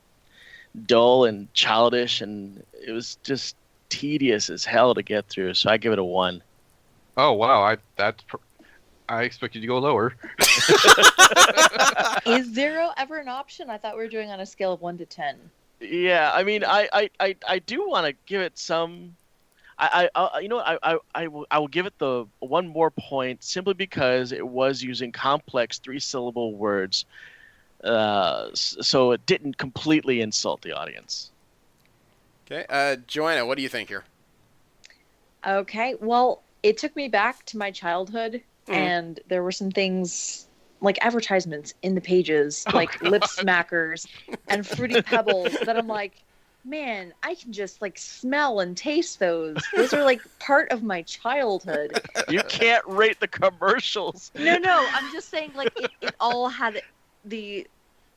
dull and childish, and it was just tedious as hell to get through. So I give it a 1. Oh wow, I expected you to go lower. Is 0 ever an option? I thought we were doing on a scale of 1 to 10. Yeah, I mean, I do want to give it some. I will give it the 1 more point simply because it was using complex 3-syllable words, so it didn't completely insult the audience. Okay, Joanna, what do you think here? Okay, well, it took me back to my childhood, and there were some things like advertisements in the pages, like lip smackers and Fruity Pebbles that I'm like, man, I can just like smell and taste those. Those are like part of my childhood. You can't rate the commercials. No, I'm just saying like it all had the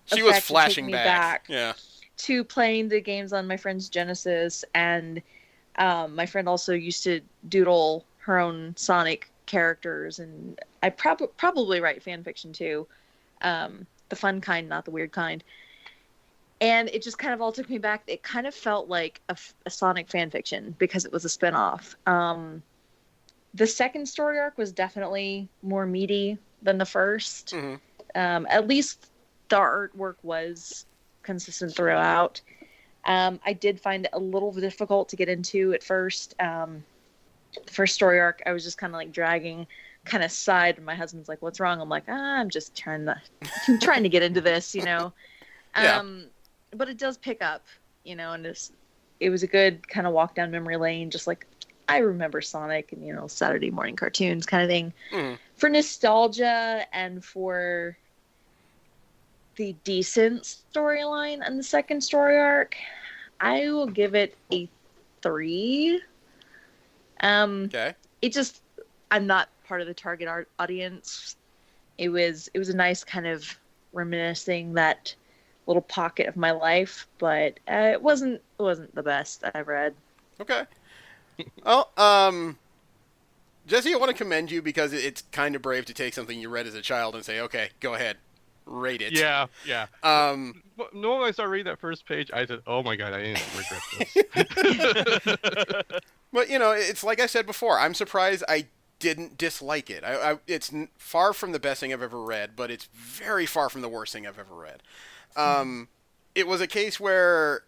She was effect to flashing take me back. Yeah. to playing the games on my friend's Genesis, and my friend also used to doodle her own Sonic characters, and I probably write fan fiction too, the fun kind, not the weird kind. And it just kind of all took me back. It kind of felt like a Sonic fan fiction because it was a spinoff. The second story arc was definitely more meaty than the first. Mm-hmm. At least the artwork was consistent throughout. I did find it a little difficult to get into at first. The first story arc, I was just kind of like dragging, kind of sighed. And my husband's like, "What's wrong?" I'm like, I'm just trying to get into this, you know. Yeah. But it does pick up, you know, and it was a good kind of walk down memory lane, just like I remember Sonic and, you know, Saturday morning cartoons kind of thing. Mm-hmm. For nostalgia and for the decent storyline and the second story arc, I will give it a 3. Okay. It just, I'm not part of the target audience. It was a nice kind of reminiscing that little pocket of my life, but it wasn't the best I've read. Okay. Well, Jesse, I want to commend you because it's kind of brave to take something you read as a child and say, okay, go ahead, rate it. Yeah. But when I started reading that first page, I said, "Oh my god, I didn't regret this." But, you know, it's like I said before, I'm surprised I didn't dislike it. It's far from the best thing I've ever read, but it's very far from the worst thing I've ever read. It was a case where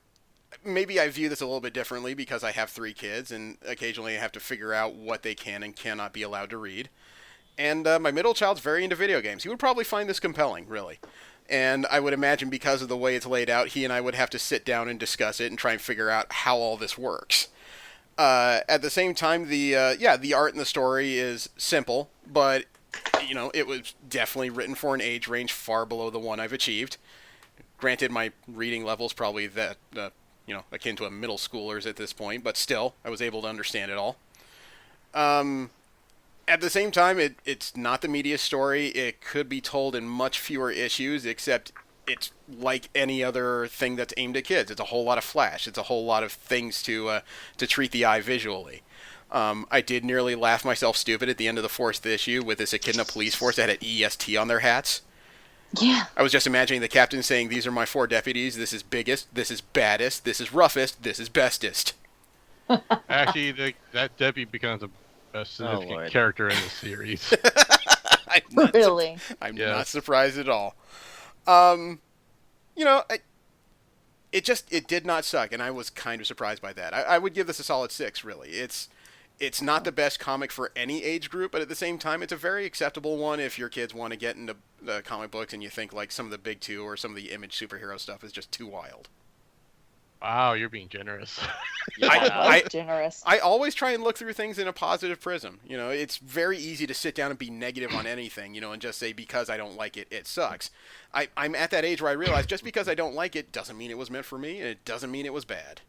maybe I view this a little bit differently because I have 3 kids, and occasionally I have to figure out what they can and cannot be allowed to read. And my middle child's very into video games. He would probably find this compelling, really. And I would imagine because of the way it's laid out, he and I would have to sit down and discuss it and try and figure out how all this works. At the same time, the art and the story is simple, but it was definitely written for an age range far below the one I've achieved. Granted, my reading level's probably that akin to a middle schooler's at this point, but still, I was able to understand it all. At the same time, it's not the meatiest story. It could be told in much fewer issues, except it's like any other thing that's aimed at kids. It's a whole lot of flash. It's a whole lot of things to treat the eye visually. I did nearly laugh myself stupid at the end of the 4th issue with this Echidna police force that had EST on their hats. Yeah. I was just imagining the captain saying, "These are my 4 deputies. This is biggest. This is baddest. This is roughest. This is bestest." Actually, that deputy becomes a significant character in the series. Really? I'm not surprised at all. It did not suck, and I was kind of surprised by that. I would give this a solid 6, really. It's not the best comic for any age group, but at the same time, it's a very acceptable one if your kids want to get into comic books and you think like some of the big two or some of the Image superhero stuff is just too wild. Wow, you're being generous. Yeah, generous. I always try and look through things in a positive prism. It's very easy to sit down and be negative on anything, and just say because I don't like it, it sucks. I'm at that age where I realize just because I don't like it doesn't mean it was meant for me, and it doesn't mean it was bad.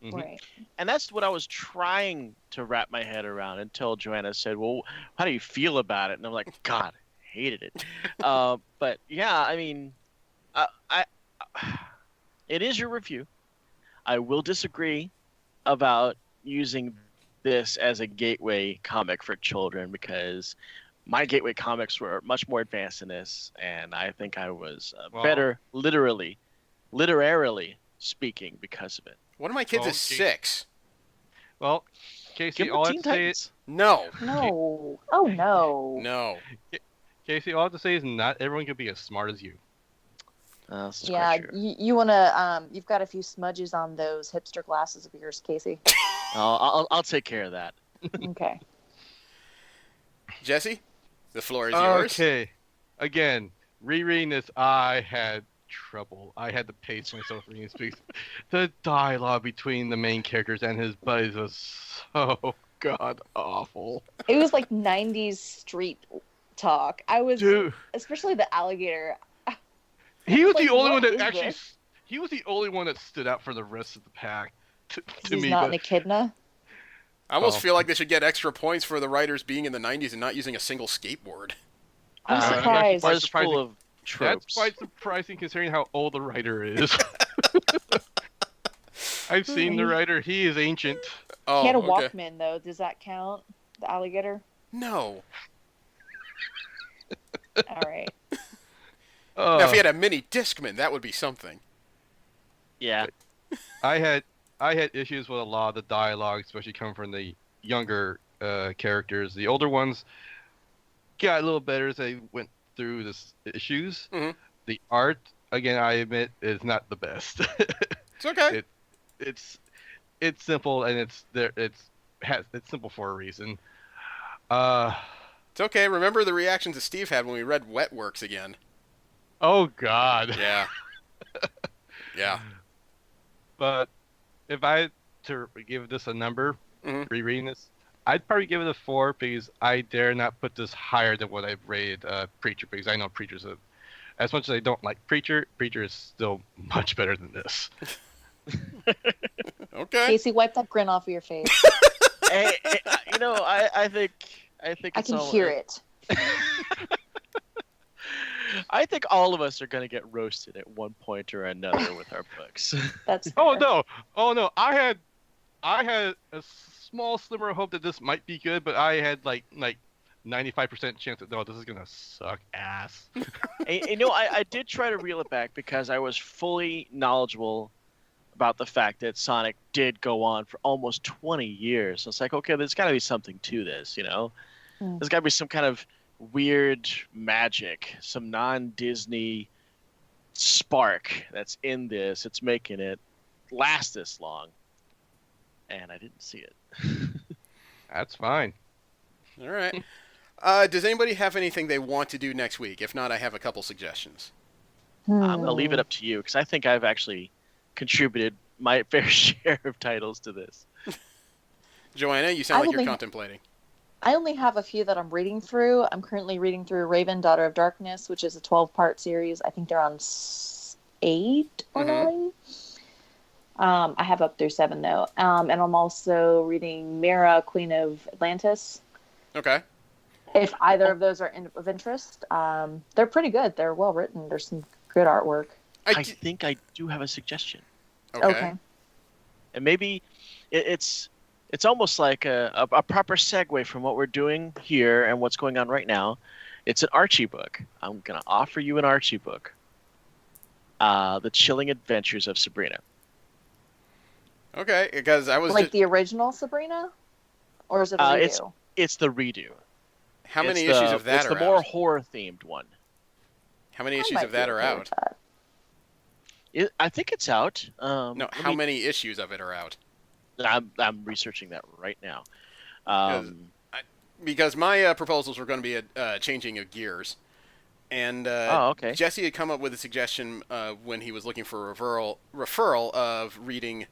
Mm-hmm. Right. And that's what I was trying to wrap my head around until Joanna said, "Well, how do you feel about it?" And I'm like, "God, I hated it." But yeah, I mean, it is your review. I will disagree about using this as a gateway comic for children because my gateway comics were much more advanced than this, and I think I was better literarily speaking because of it. One of my kids is 6. Well, Casey, all I have to say is no. No. Oh no. No. Casey, all I have to say is not everyone can be as smart as you. This is Yeah, quite true. you wanna you've got a few smudges on those hipster glasses of yours, Casey. I'll take care of that. Okay. Jesse, the floor is yours. Okay. Again, rereading this, I had trouble. I had to pace myself reading this because the dialogue between the main characters and his buddies was so god awful. It was like 90s street talk. Dude, especially the alligator. he was Like, the only what one that is actually. this? He was the only one that stood out for the rest of the pack to He's me. not But an echidna. I almost feel like they should get extra points for the writers being in the 90s and not using a single skateboard. I'm that's surprised. quite It's full of tropes. that's quite surprising considering how old the writer is. I've seen the writer. He is ancient. Oh, He had a okay. Walkman though. Does that count? The alligator. No. All right. Now, if he had a mini Discman, that would be something. Yeah. I had issues with a lot of the dialogue, especially coming from the younger characters. The older ones got a little better as they went through the issues. Mhm. The art, again, I admit, is not the best. It's okay. It's simple and it's simple for a reason. It's okay. Remember the reactions that Steve had when we read Wetworks again. Oh God. Yeah. Yeah. But if I had to give this a number, Mhm. rereading this, I'd probably give it a 4 because I dare not put this higher than what I've rated Preacher because I know Preacher's as much as I don't like Preacher is still much better than this. Okay. Casey, wipe that grin off of your face. I think I it's can all, hear it. I think all of us are going to get roasted at one point or another with our books. That's Oh fair. no! I had a small slimmer of hope that this might be good, but I had like 95% chance that no, this is gonna suck ass. I did try to reel it back because I was fully knowledgeable about the fact that Sonic did go on for almost 20 years. So it's like, okay, there's got to be something to this, There's got to be some kind of weird magic, some non-Disney spark that's in this. It's making it last this long. And I didn't see it. That's fine. All right. Does anybody have anything they want to do next week? If not, I have a couple suggestions. I'm going to leave it up to you because I think I've actually contributed my fair share of titles to this. Joanna, you sound like you're contemplating. I only have a few that I'm reading through. I'm currently reading through Raven, Daughter of Darkness, which is a 12-part series. I think they're on 8 or 9. I have up through 7, though. And I'm also reading Mira, Queen of Atlantis. Okay. If either of those are of interest. They're pretty good. They're well written. There's some good artwork. I think I do have a suggestion. Okay. And maybe it's almost like a proper segue from what we're doing here and what's going on right now. It's an Archie book. I'm going to offer you an Archie book. The Chilling Adventures of Sabrina. Okay, because I was... the original Sabrina? Or is it a redo? It's the redo. How many issues of that are out? It's the more horror-themed one. How many issues of that are out? I think it's out. No, how many issues of it are out? I'm researching that right now. Because my proposals were going to be a changing of gears. And okay. Jesse had come up with a suggestion when he was looking for a referral of reading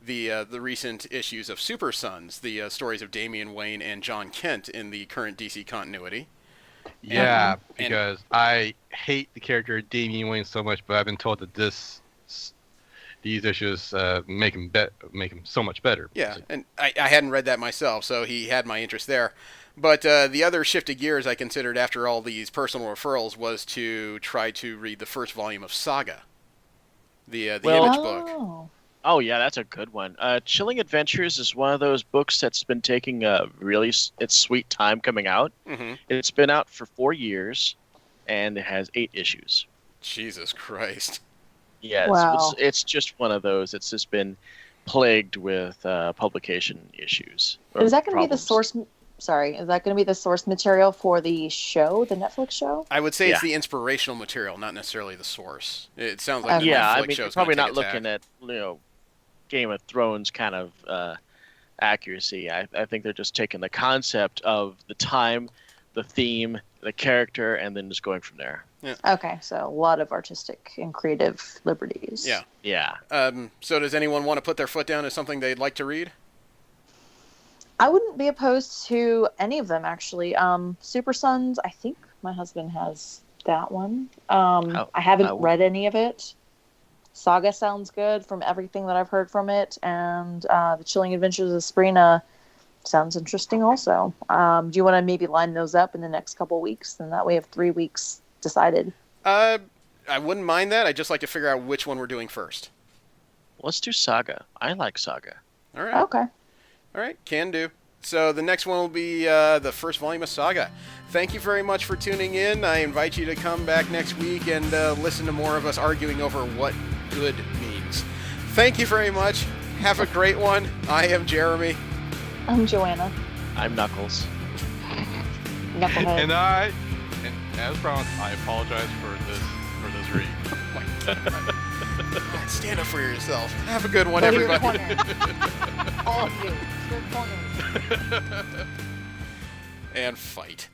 the recent issues of Super Sons, the stories of Damian Wayne and John Kent in the current DC continuity. Yeah, because I hate the character of Damian Wayne so much, but I've been told that these issues make him so much better. Yeah, and I hadn't read that myself, so he had my interest there. But the other shift of gears I considered after all these personal referrals was to try to read the first volume of Saga, the Image book. Oh, yeah, that's a good one. Chilling Adventures is one of those books that's been taking its sweet time coming out. Mm-hmm. It's been out for 4 years, and it has 8 issues. Jesus Christ. Yeah, wow. it's just one of those. It's just been plagued with publication issues. Is that going to be the source... Sorry, is that going to be the source material for the show, the Netflix show? I would say it's the inspirational material, not necessarily the source. It sounds like the Netflix show's probably not looking at Game of Thrones kind of accuracy. I think they're just taking the concept of the time, the theme, the character, and then just going from there. Yeah. Okay, so a lot of artistic and creative liberties. Yeah. Yeah. So does anyone want to put their foot down as something they'd like to read? I wouldn't be opposed to any of them, actually. Super Sons, I think my husband has that one. I haven't read any of it. Saga sounds good from everything that I've heard from it. And The Chilling Adventures of Sabrina sounds interesting also. Do you want to maybe line those up in the next couple weeks? And that way we have 3 weeks decided. I wouldn't mind that. I'd just like to figure out which one we're doing first. Let's do Saga. I like Saga. All right. Okay. All right, can do. So the next one will be the first volume of Saga. Thank you very much for tuning in. I invite you to come back next week and listen to more of us arguing over what good means. Thank you very much. Have a great one. I am Jeremy. I'm Joanna. I'm Knuckles. Knucklehead. And as promised, I apologize for this read. Oh my God. God, stand up for yourself. Have a good one, Go to your everybody. corner. All of you. Your corners. And fight.